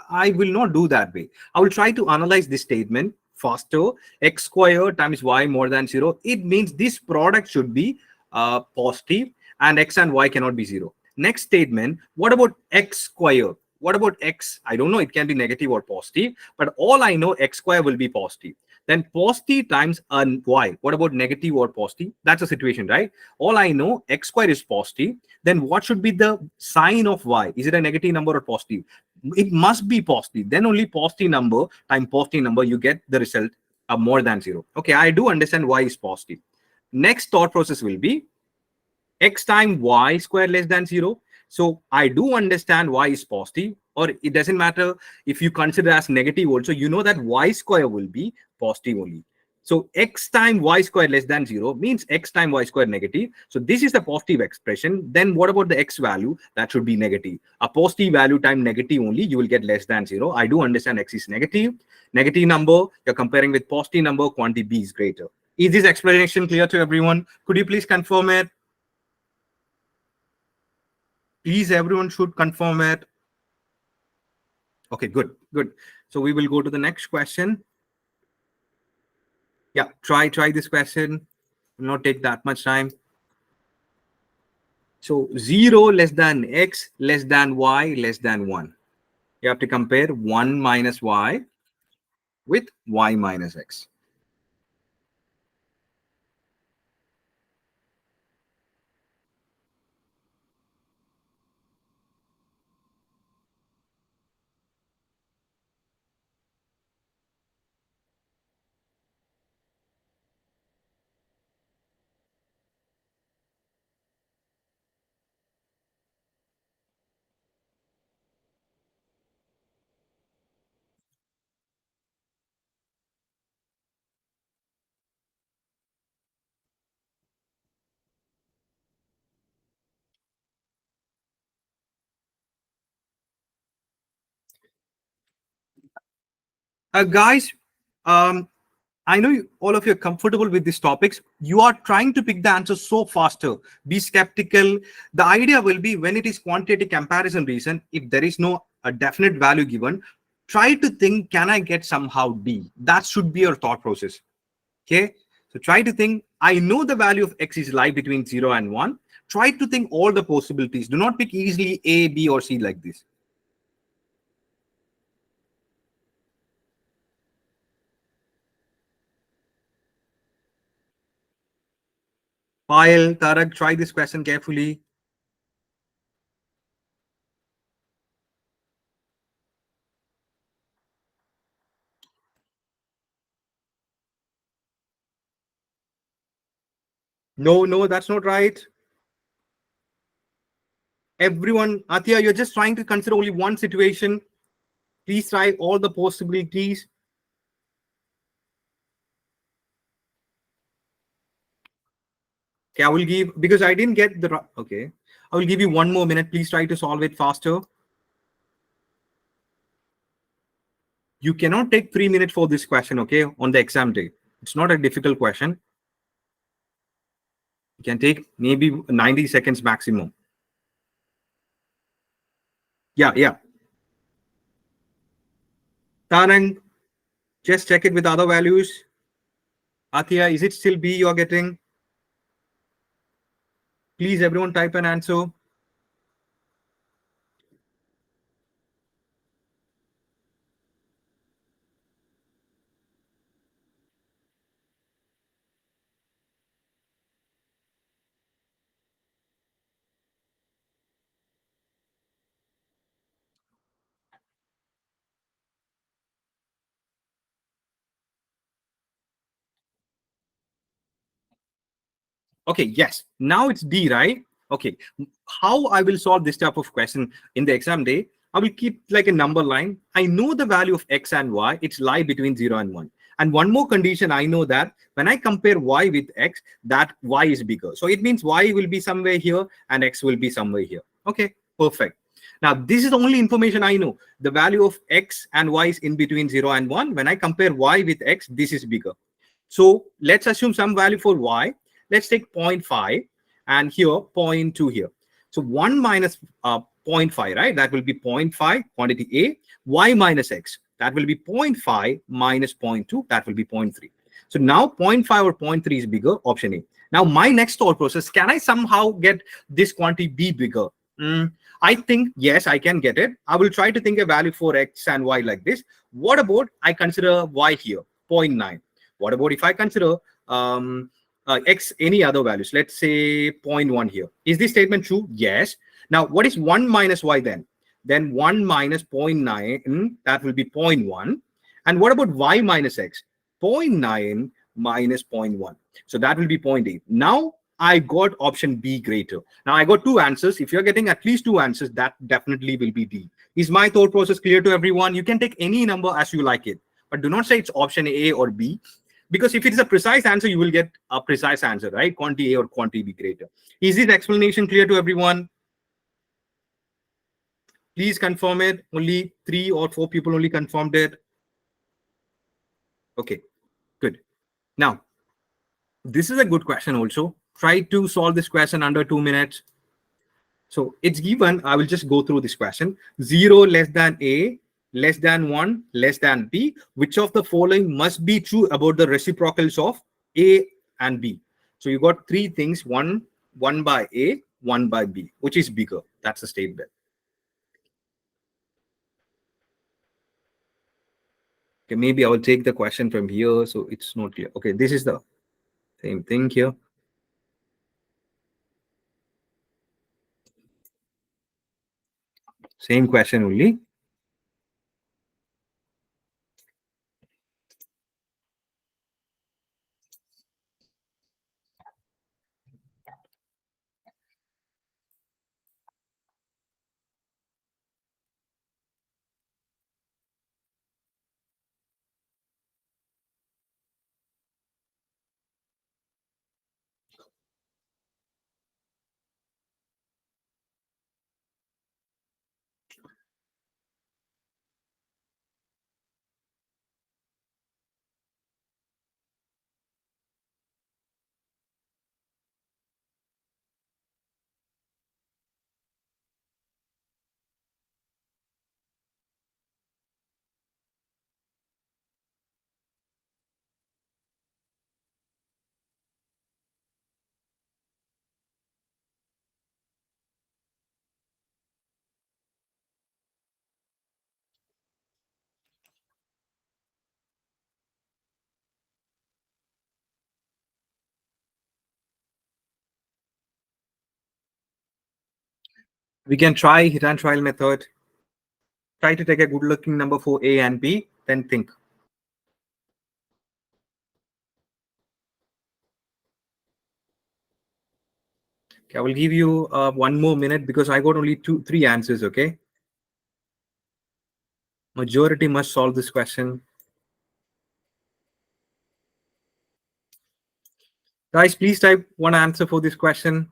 I will not do that way. I will try to analyze this statement faster. X squared times y more than 0. It means this product should be positive and x and y cannot be 0. Next statement, what about x squared? What about x? I don't know, it can be negative or positive, but all I know x squared will be positive. Then positive times y. What about negative or positive? That's a situation, right? All I know x squared is positive. Then what should be the sign of y? Is it a negative number or positive? It must be positive. Then only positive number times positive number, you get the result of more than 0. Okay, I do understand y is positive. Next thought process will be x times y square less than 0. So I do understand y is positive, or it doesn't matter if you consider as negative also, you know that y square will be positive only. So x times y square less than 0 means x times y square negative. So this is the positive expression. Then what about the x value? That should be negative. A positive value times negative only, you will get less than 0. I do understand x is negative. Negative number, you're comparing with positive number, quantity b is greater. Is this explanation clear to everyone? Could you please confirm it? Please, everyone should confirm it. Okay, good, good. So we will go to the next question. Yeah, try this question. Will not take that much time. So 0 less than x less than y less than 1. You have to compare 1 minus y with y minus x. Guys, I know all of you are comfortable with these topics. You are trying to pick the answer so faster. Be skeptical. The idea will be when it is quantitative comparison reason, if there is no a definite value given, try to think, can I get somehow D? That should be your thought process. Okay. So try to think, I know the value of x is lie between 0 and 1. Try to think all the possibilities. Do not pick easily A, B, or C like this. Payal, Tarak, try this question carefully. No, no, that's not right. Everyone, Atia, you're just trying to consider only one situation. Please try all the possibilities. Okay, I will give, because I didn't get the, okay. I will give you 1 more minute. Please try to solve it faster. You cannot take 3 minutes for this question, okay, on the exam day. It's not a difficult question. You can take maybe 90 seconds maximum. Yeah, yeah. Tarang, just check it with other values. Atia, is it still B you're getting? Please, everyone type an answer. Okay, yes. Now it's D, right? Okay. How I will solve this type of question in the exam day? I will keep like a number line. I know the value of x and y. It's lie between 0 and 1. And one more condition, I know that when I compare y with x, that y is bigger. So it means y will be somewhere here and x will be somewhere here. Okay, perfect. Now, this is the only information I know. The value of x and y is in between 0 and 1. When I compare y with x, this is bigger. So let's assume some value for y. Let's take zero 0.5 and here 0.2 here. So 1 minus zero 0.5, right? That will be 0.5 quantity A. Y minus x, that will be 0.5 minus 0.2. That will be 0.3. So now 0.5 or 0.3 is bigger, option A. Now my next thought process, can I somehow get this quantity B bigger? I think, yes, I can get it. I will try to think a value for x and y like this. What about I consider y here, zero 0.9. What about if I consider x any other values? Let's say 0 0.1 here. Is this statement true? Yes. Now, what is 1 minus y then? Then 1 minus 0.9, that will be 0.1. And what about y minus x? 0.9 minus 0.1. So that will be 0.8. Now, I got option B greater. Now, I got two answers. If you're getting at least two answers, that definitely will be D. Is my thought process clear to everyone? You can take any number as you like it, but do not say it's option A or B, because if it is a precise answer, you will get a precise answer, right? Quantity A or quantity B greater. Is this explanation clear to everyone? Please confirm it. Only 3 or 4 people only confirmed it. Okay, good. Now, this is a good question also. Try to solve this question under 2 minutes. So it's given, I will just go through this question. 0 less than A, less than 1, less than B. Which of the following must be true about the reciprocals of A and B? So you got three things, one by A, one by B. Which is bigger? That's the statement. Okay, maybe I will take the question from here so it's not clear. Okay, this is the same thing here. Same question only. We can try hit and trial method. Try to take a good looking number for A and B, then think. Okay, I will give you 1 more minute because I got only three answers. Okay, majority must solve this question. Guys, please type one answer for this question.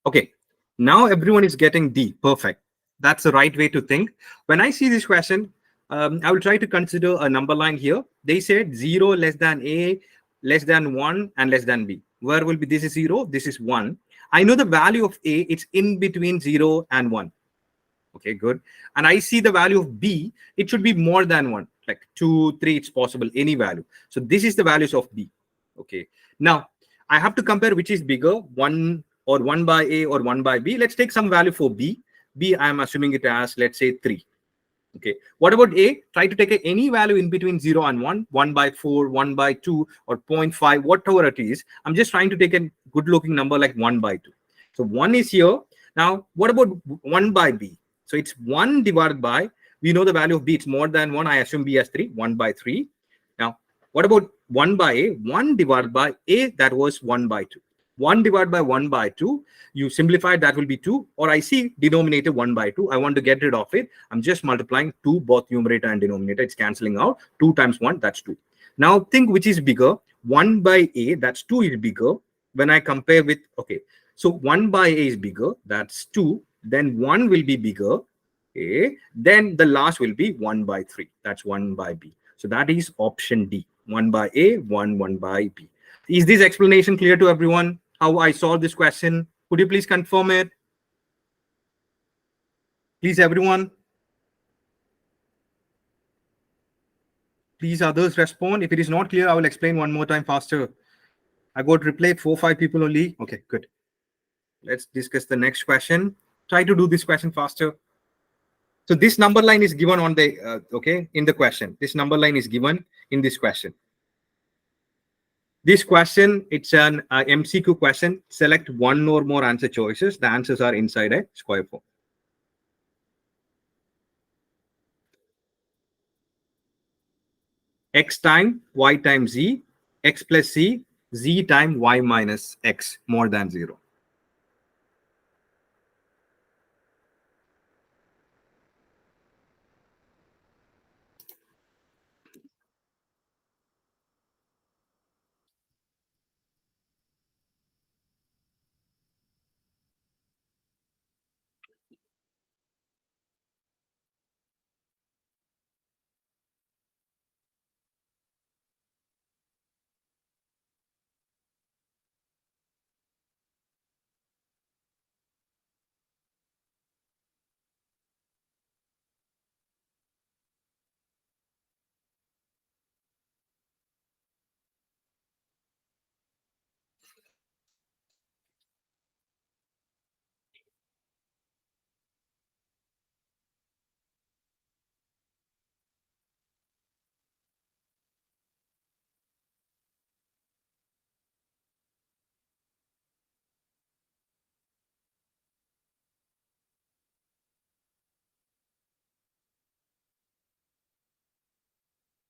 Okay, now everyone is getting D. Perfect. That's the right way to think. When I see this question, I will try to consider a number line here. They said 0 less than A, less than 1, and less than B. Where will be this is 0, this is 1. I know the value of A, it's in between 0 and 1. Okay, good. And I see the value of B, it should be more than 1, like 2, 3, it's possible, any value. So this is the values of B. Okay, now I have to compare which is bigger, 1 or 1 by A or 1 by B. Let's take some value for B. B, I am assuming it as, let's say, 3. Okay, what about A? Try to take any value in between 0 and 1, 1 by 4, 1 by 2, or 0.5, whatever it is. I'm just trying to take a good looking number like 1 by 2. So 1 is here. Now, what about 1 by B? So it's 1 divided by, we know the value of B, it's more than 1. I assume B as 3, 1 by 3. Now, what about 1 by A? 1 divided by A, that was 1 by 2. 1 divided by 1 by 2, you simplify, that will be 2. Or I see denominator 1 by 2. I want to get rid of it. I'm just multiplying 2, both numerator and denominator. It's cancelling out. 2 times 1, that's 2. Now think which is bigger. 1 by A, that's 2 is bigger. When I compare with, okay, so 1 by A is bigger, that's 2. Then 1 will be bigger. Okay. Then the last will be 1 by 3. That's 1 by B. So that is option D. 1 by A, 1 by B. Is this explanation clear to everyone? How I solved this question? Could you please confirm it? Please, everyone. Please, others respond. If it is not clear, I will explain one more time faster. I got replay 4-5 people only. Okay, good. Let's discuss the next question. Try to do this question faster. So this number line is given on the okay in the question. This number line is given in this question. This question, it's an MCQ question. Select one or more answer choices. The answers are inside a square form. X time y times z, x plus c, z time y minus x more than 0.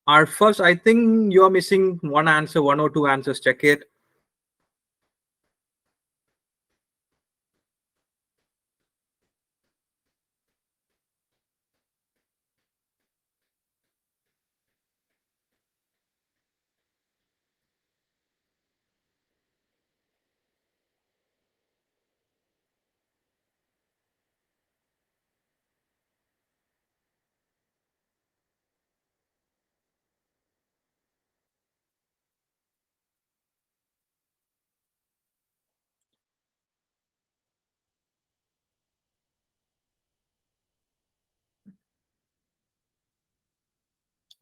Our first, I think you're missing one answer, one or two answers. Check it.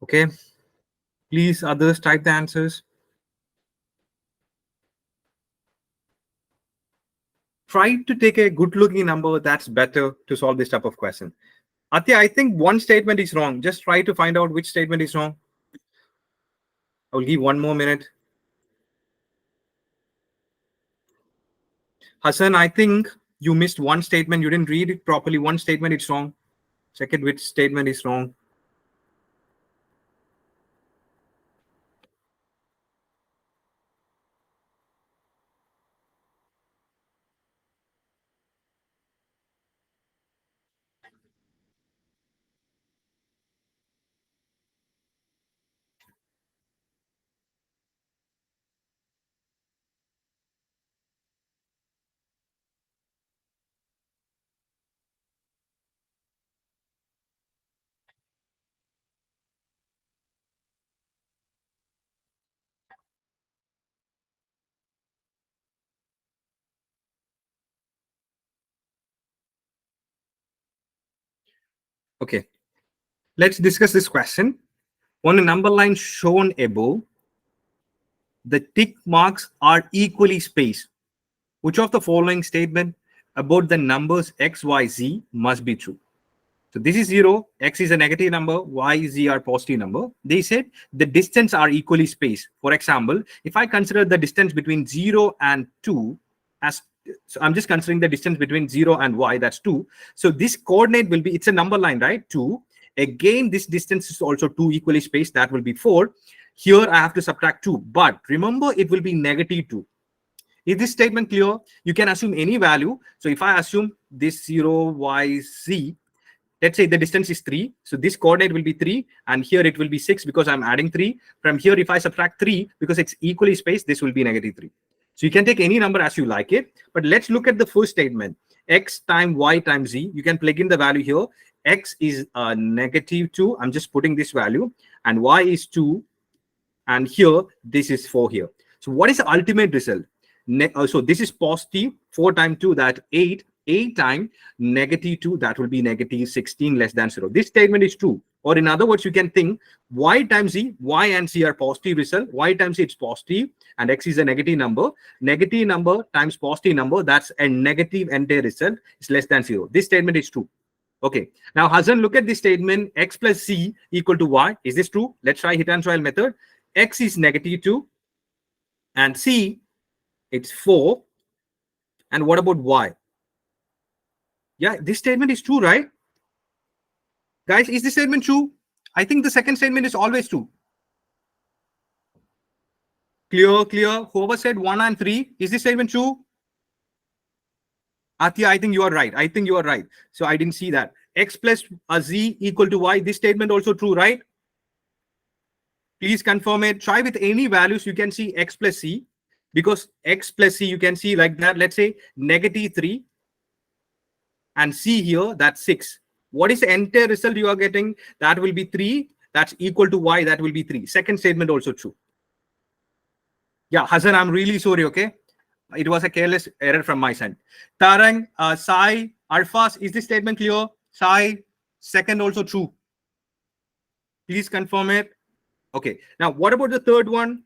Okay, please others type the answers. Try to take a good looking number that's better to solve this type of question. Atya, I think one statement is wrong. Just try to find out which statement is wrong. I'll give 1 more minute. Hassan, I think you missed one statement. You didn't read it properly. One statement is wrong. Check it which statement is wrong. Okay, let's discuss this question. On a number line shown above, the tick marks are equally spaced. Which of the following statement about the numbers x, y, z must be true? So this is 0, x is a negative number, y, z are positive number. They said the distance are equally spaced. For example, if I consider the distance between 0 and 2 as, so I'm just considering the distance between 0 and y, that's 2. So this coordinate will be, it's a number line, right? 2. Again, this distance is also 2 equally spaced, that will be 4. Here I have to subtract 2, but remember it will be negative 2. Is this statement clear? You can assume any value. So if I assume this 0, y, z, let's say the distance is 3. So this coordinate will be 3. And here it will be 6 because I'm adding 3. From here, if I subtract 3, because it's equally spaced, this will be negative 3. So you can take any number as you like it. But let's look at the first statement. X times y times z. You can plug in the value here. X is negative 2. I'm just putting this value. And y is 2. And here, this is 4 here. So what is the ultimate result? So this is positive. 4 times 2, that 8. 8 times negative 2, that will be negative 16 less than 0. This statement is true. Or in other words, you can think y times z, y and z are positive result. Y times z it's positive and x is a negative number. Negative number times positive number, that's a negative entire result. It's less than 0. This statement is true. Okay. Now, Hassan, look at this statement. X plus c equal to y. Is this true? Let's try hit and trial method. X is negative 2 and c, it's 4. And what about y? Yeah, this statement is true, right? Guys, is this statement true? I think the second statement is always true. Clear, clear. Whoever said 1 and 3, is this statement true? Atya, I think you are right. I think you are right. So I didn't see that. X plus a z equal to y. This statement also true, right? Please confirm it. Try with any values. You can see x plus c. Because x plus c, you can see like that. Let's say negative 3. And c here, that's 6. What is the entire result you are getting? That will be 3. That's equal to y. That will be 3. Second statement also true. Yeah, Hassan, I'm really sorry, okay? It was a careless error from my side. Tarang, Sai, Arfas, is this statement clear? Sai, second also true. Please confirm it. Okay, now what about the third one?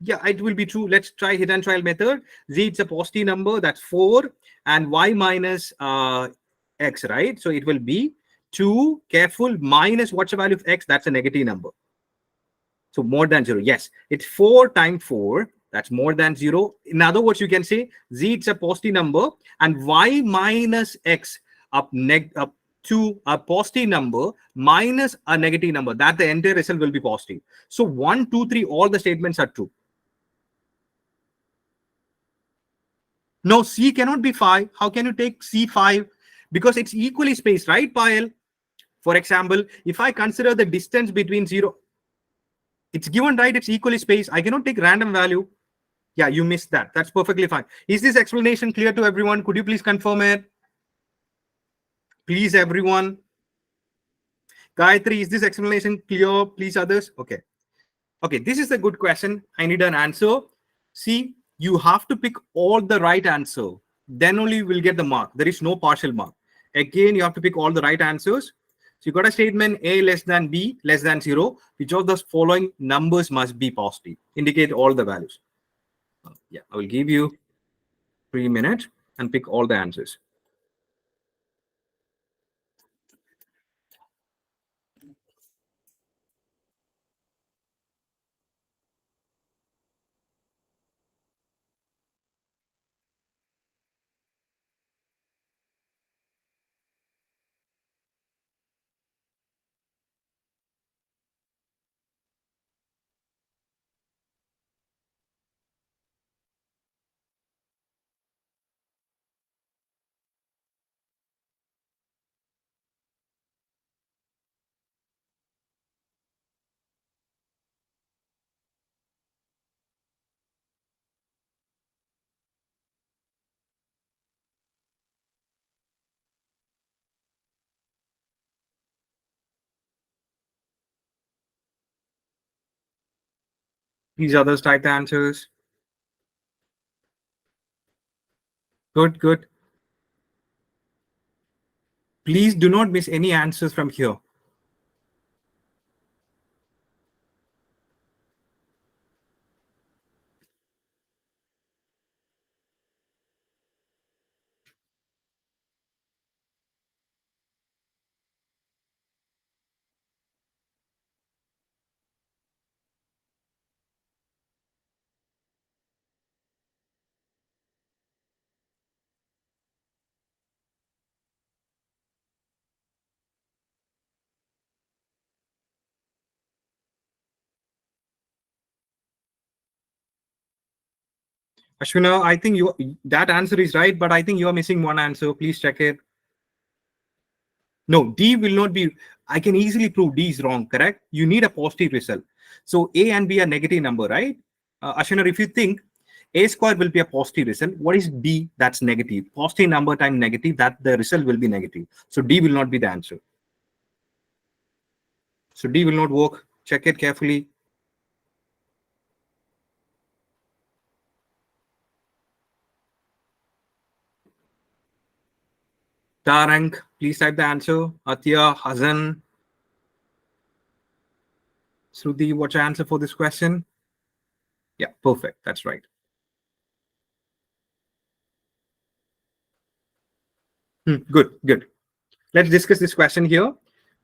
Yeah, it will be true. Let's try hit and trial method. Z, it's a positive number, that's 4. And y minus x, right? So it will be 2, careful, minus what's the value of x? That's a negative number. So more than 0. Yes, it's 4 times 4. That's more than 0. In other words, you can say z, it's a positive number, and y minus x up to a positive number minus a negative number. That the entire result will be positive. So 1, 2, 3, all the statements are true. No, c cannot be 5. How can you take c 5? Because it's equally spaced, right, Payal? For example, if I consider the distance between 0, it's given, right? It's equally spaced. I cannot take random value. Yeah, you missed that. That's perfectly fine. Is this explanation clear to everyone? Could you please confirm it? Please, everyone. Gayatri, is this explanation clear? Please, others. Okay. Okay, this is a good question. I need an answer. See, you have to pick all the right answer. Then only you will get the mark. There is no partial mark. Again, you have to pick all the right answers. So you got a statement A less than B less than 0. Which of the following numbers must be positive? Indicate all the values. Yeah, I will give you 3 minutes and pick all the answers. These others type the answers. Good, good. Please do not miss any answers from here. Ashwina, I think you that answer is right, but I think you are missing one answer. Please check it. No, D will not be. I can easily prove D is wrong, correct? You need a positive result. So A and B are negative number, right? Ashwina, if you think A square will be a positive result, what is B that's negative? Positive number times negative, that the result will be negative. So D will not be the answer. So D will not work. Check it carefully. Tarang, please type the answer. Atya, Hazan, Shruti, what's your answer for this question? Yeah, perfect. That's right. Good, good. Let's discuss this question here.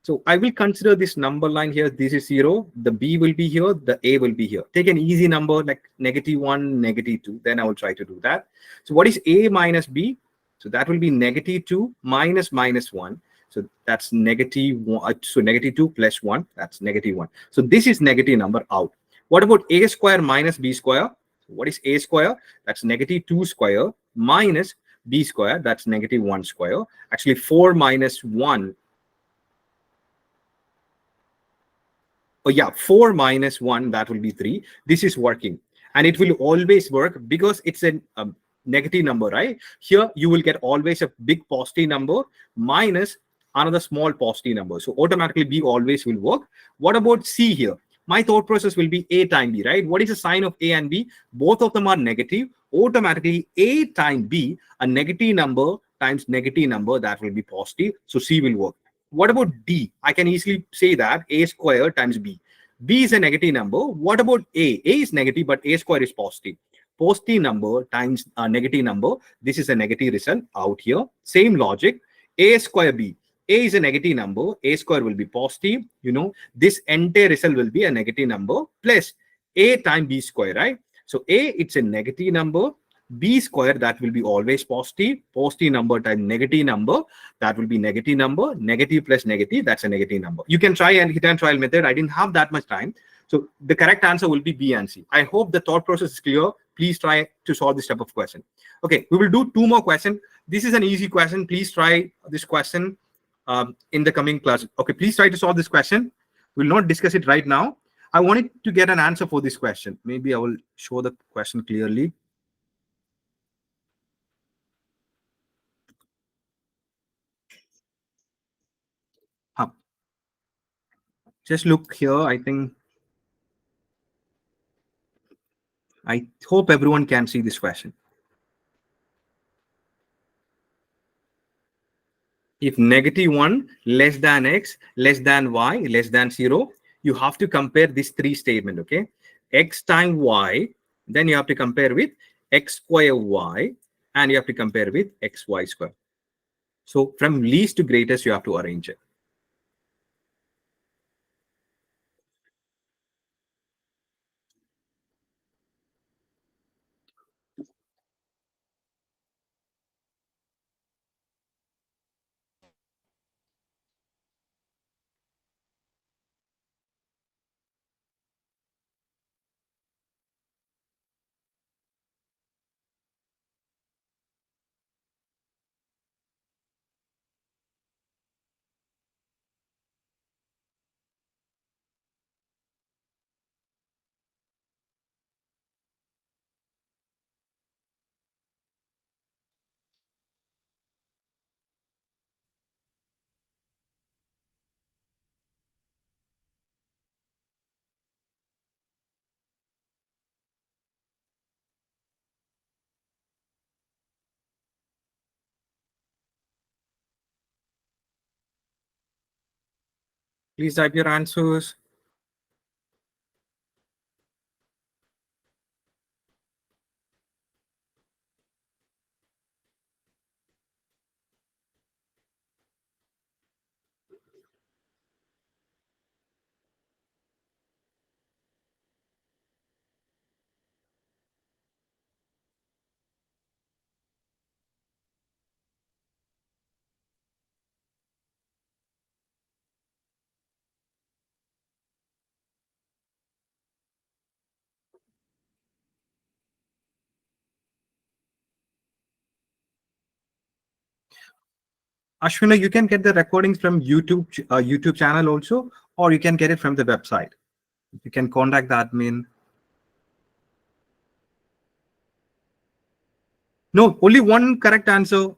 So I will consider this number line here. This is 0. The B will be here. The A will be here. Take an easy number like -1, -2. Then I will try to do that. So what is A minus B? So that will be -2 minus -1. So that's -1. So -2 plus 1. That's -1. So this is negative number out. What about A square minus B square? So what is A square? That's -2 square minus B square. That's -1 square. Actually, 4 minus 1. Oh yeah, 4 minus 1, that will be 3. This is working, and it will always work because it's a negative number, right? Here you will get always a big positive number minus another small positive number, so automatically B always will work. What about C here? My thought process will be A times B, right? What is the sign of A and B? Both of them are negative. Automatically A times B, a negative number times negative number, that will be positive, so C will work. What about D? I can easily say that A square times B. B is a negative number. What about A? A is negative, but A square is positive. Positive number times a negative number. This is a negative result out here. Same logic. A square B. A is a negative number. A square will be positive. This entire result will be a negative number plus A times B square, right? So A, it's a negative number. B square, that will be always positive. Positive number times negative number, that will be negative number. Negative plus negative, that's a negative number. You can try and hit and trial method. I didn't have that much time. So the correct answer will be B and C. I hope the thought process is clear. Please try to solve this type of question. Okay, we will do 2 more questions. This is an easy question. Please try this question in the coming class. Okay, please try to solve this question. We'll not discuss it right now. I wanted to get an answer for this question. Maybe I will show the question clearly. Huh. Just look here. I hope everyone can see this question. If -1 less than x less than y less than 0, you have to compare this three statement. Okay, x times y, then you have to compare with x square y, and you have to compare with xy square. So from least to greatest, you have to arrange it. Please type your answers. Ashwina, you can get the recordings from YouTube channel also, or you can get it from the website. You can contact the admin. No, only one correct answer.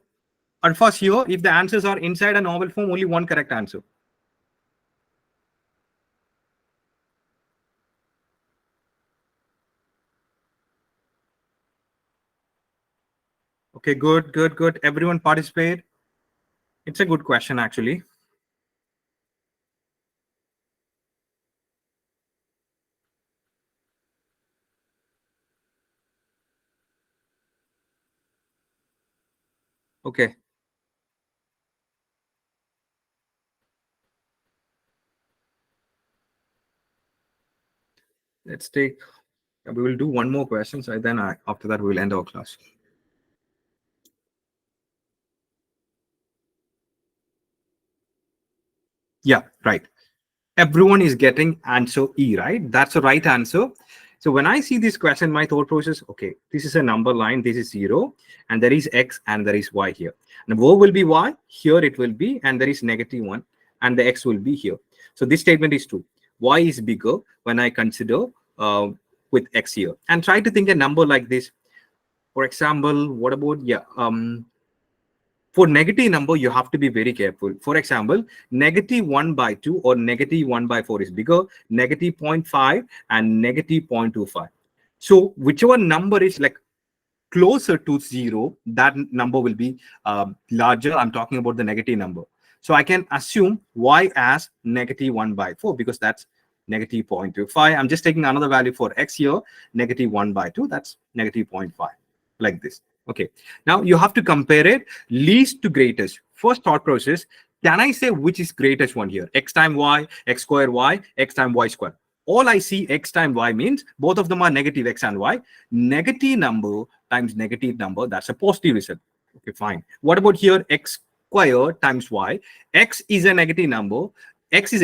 At first here, if the answers are inside a novel form, only one correct answer. Okay, good, good, good. Everyone participate. It's a good question, actually. Okay, let's take. We will do one more question. So then after that, we will end our class. Yeah, right. Everyone is getting answer E, right? That's the right answer. So when I see this question, my thought process, okay, this is a number line, this is 0, and there is x and there is y here. And the will be y, here it will be, and there is -1, and the x will be here. So this statement is true. Y is bigger when I consider with x here. And try to think a number like this. For example, what about, yeah, for negative number, you have to be very careful. For example, -1/2 or -1/4 is bigger, -0.5 and -0.25. So whichever number is like closer to 0, that number will be larger. I'm talking about the negative number. So I can assume y as -1/4 because that's -0.25. I'm just taking another value for x here, -1/2. That's -0.5, like this. Okay. Now you have to compare it least to greatest. First thought process, can I say which is greatest one here? X times y, x square y, x times y square. All I see x times y means both of them are negative x and y. Negative number times negative number, that's a positive result. Okay, fine. What about here? X square times y. X is a negative number. X is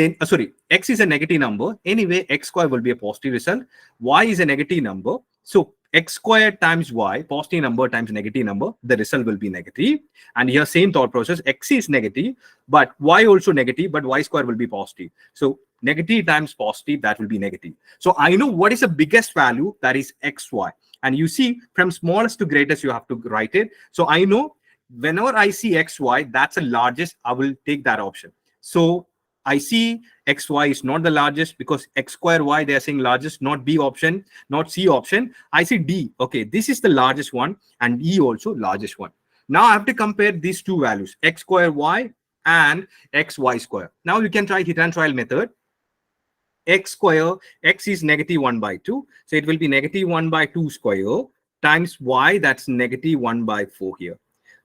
a negative number. Anyway, x square will be a positive result. Y is a negative number. So x squared times y, positive number times negative number, the result will be negative. And here same thought process, x is negative, but y also negative, but y square will be positive. So negative times positive, that will be negative. So I know what is the biggest value, that is xy. And you see from smallest to greatest, you have to write it. So I know whenever I see xy, that's the largest, I will take that option. So I see xy is not the largest because x square y, they are saying largest, not B option, not C option. I see D. Okay, this is the largest one, and E also largest one. Now I have to compare these two values, x square y and xy square. Now you can try hit and trial method. X square, x is negative 1 by 2. So it will be negative 1 by 2 square times y, that's negative 1 by 4 here.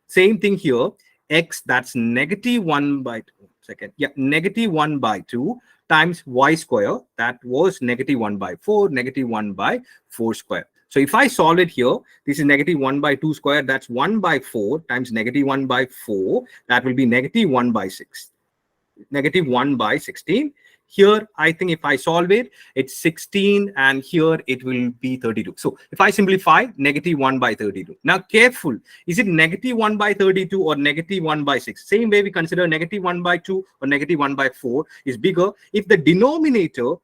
Same thing here, x, that's negative 1 by 2. Second, yeah, negative 1 by 2 times y square, that was negative 1 by 4, negative 1 by 4 square. So if I solve it here, this is negative 1 by 2 square, that's 1 by 4 times negative 1 by 4, that will be negative 1 by 6. Negative 1 by 16. Here, I think if I solve it, it's 16, and here it will be 32. So if I simplify, negative 1 by 32. Now, careful. Is it negative 1 by 32 or negative 1 by 6? Same way we consider negative 1 by 2 or negative 1 by 4 is bigger. If the denominator,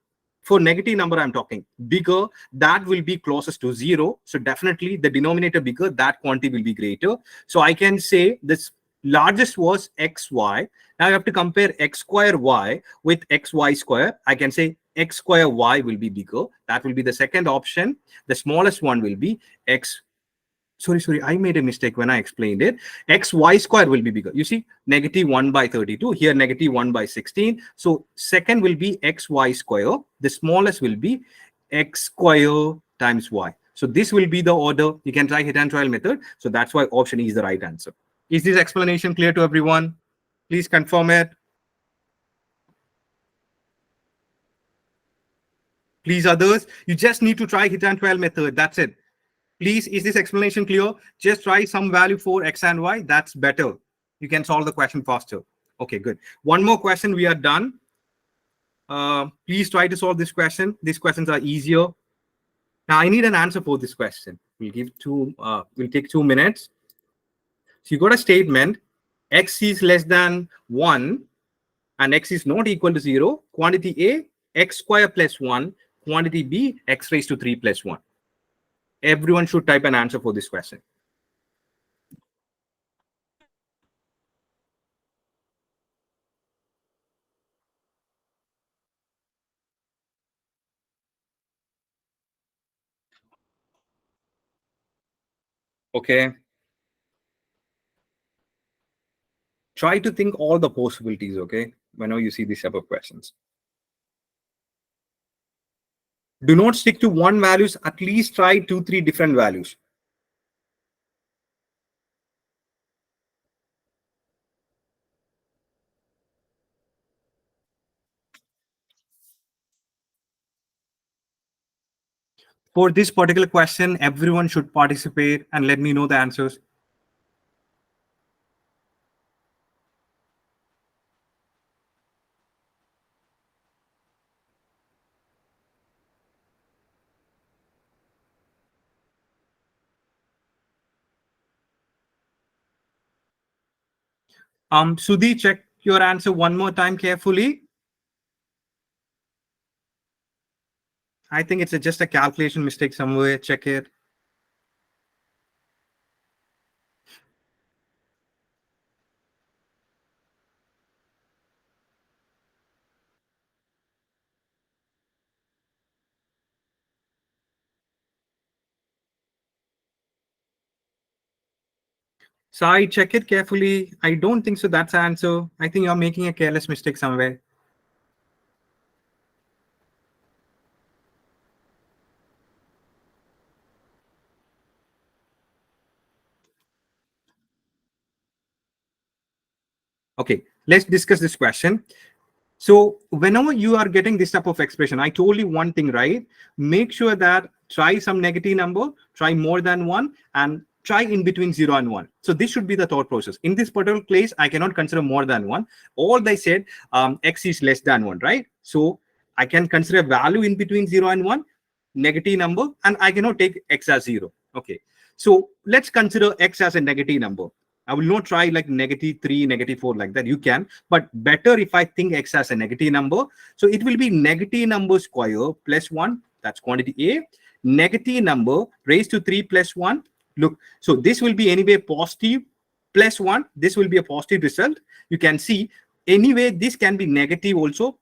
for negative number I'm talking, bigger, that will be closest to 0. So definitely the denominator bigger, that quantity will be greater. So I can say this largest was xy. Now I have to compare x square y with xy square. I can say x square y will be bigger. That will be the second option. The smallest one will be x. Sorry, I made a mistake when I explained it. Xy square will be bigger. You see, negative 1 by 32. Here, negative 1 by 16. So second will be xy square. The smallest will be x square times y. So this will be the order. You can try hit and trial method. So that's why option E is the right answer. Is this explanation clear to everyone? Please confirm it. Please, others, you just need to try hit and trial method. That's it. Please, is this explanation clear? Just try some value for x and y. That's better. You can solve the question faster. Okay, good. One more question. We are done. Please try to solve this question. These questions are easier. Now, I need an answer for this question. We'll take 2 minutes. So you got a statement, x is less than 1 and x is not equal to 0. Quantity A, x square plus 1. Quantity B, x raised to 3 plus 1. Everyone should type an answer for this question. Okay. Try to think all the possibilities, okay, whenever you see these type of questions. Do not stick to one values. At least try 2-3 different values. For this particular question, everyone should participate and let me know the answers. Sudhi, check your answer one more time carefully. I think it's just a calculation mistake somewhere. Check it. Sai, check it carefully. I don't think so. That's the answer. I think you're making a careless mistake somewhere. Okay, let's discuss this question. So whenever you are getting this type of expression, I told you one thing, right? Make sure that try some negative number, try more than 1, and try in between 0 and 1. So this should be the thought process. In this particular case, I cannot consider more than 1. All they said, x is less than 1, right? So I can consider a value in between 0 and 1, negative number, and I cannot take x as 0. Okay. So let's consider x as a negative number. I will not try like -3, -4 like that. You can, but better if I think x as a negative number. So it will be negative number square plus 1. That's quantity A. Negative number raised to 3 plus 1. Look, so this will be anyway positive plus 1. This will be a positive result. You can see anyway, this can be negative also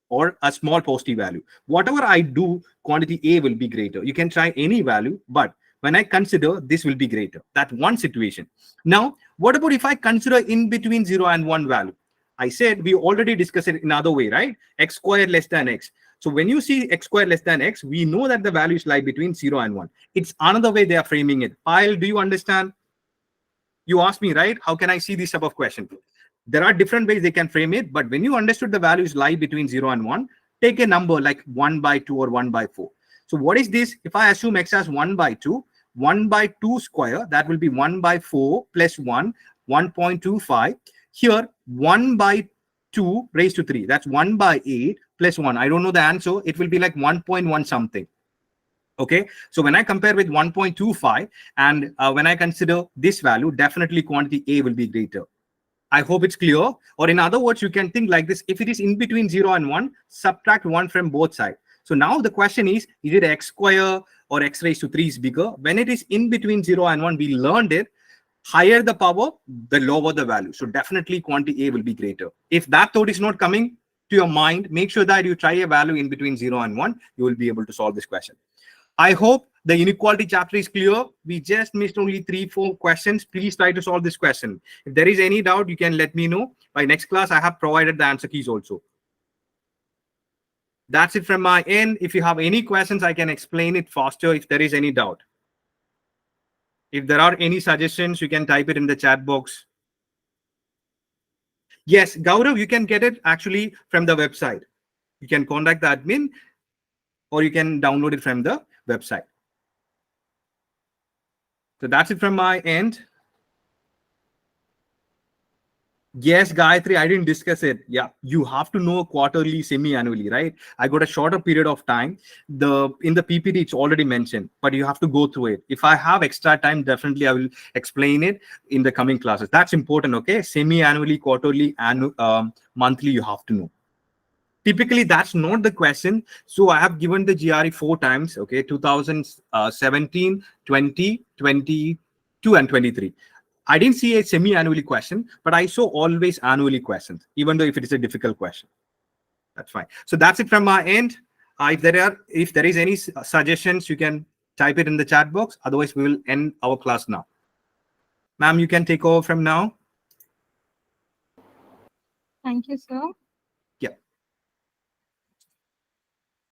or a small positive value. Whatever I do, quantity A will be greater. You can try any value, but when I consider this will be greater. That one situation. Now, what about if I consider in between 0 and 1 value? I said we already discussed it in other way, right? X squared less than x. So when you see x squared less than x, we know that the values lie between 0 and 1. It's another way they are framing it. Pyle, do you understand? You asked me, right? How can I see this type of question? There are different ways they can frame it, but when you understood the values lie between 0 and 1, take a number like 1 by 2 or 1 by 4. So what is this? If I assume x as 1 by 2, 1 by 2 square, that will be 1 by 4 plus 1, 1.25. Here, 1 by 2 raised to 3, that's 1 by 8 plus 1. I don't know the answer. It will be like 1.1 something. Okay, so when I compare with 1.25 and when I consider this value, definitely quantity A will be greater. I hope it's clear. Or in other words, you can think like this. If it is in between 0 and 1, subtract 1 from both sides. So now the question is it x square or x raised to 3 is bigger? When it is in between 0 and 1, we learned it. Higher the power, the lower the value. So definitely quantity A will be greater. If that thought is not coming to your mind, make sure that you try a value in between 0 and 1. You will be able to solve this question. I hope the inequality chapter is clear. We just missed only 3-4 questions. Please try to solve this question. If there is any doubt, you can let me know. By next class, I have provided the answer keys also. That's it from my end. If you have any questions, I can explain it faster if there is any doubt. If there are any suggestions, you can type it in the chat box. Yes, Gaurav, you can get it actually from the website. You can contact the admin or you can download it from the website. So that's it from my end. Yes, Gayatri, I didn't discuss it. Yeah, you have to know quarterly, semi-annually, right? I got a shorter period of time. In the PPT, it's already mentioned, but you have to go through it. If I have extra time, definitely I will explain it in the coming classes. That's important, okay? Semi-annually, quarterly, and monthly, you have to know. Typically, that's not the question. So I have given the GRE 4 times, okay? 2017, 20, 22, and 23. I didn't see a semi-annually question, but I saw always annually questions, even though if it is a difficult question. That's fine. So that's it from my end. If there is any suggestions, you can type it in the chat box. Otherwise, we will end our class now. Ma'am, you can take over from now. Thank you, sir.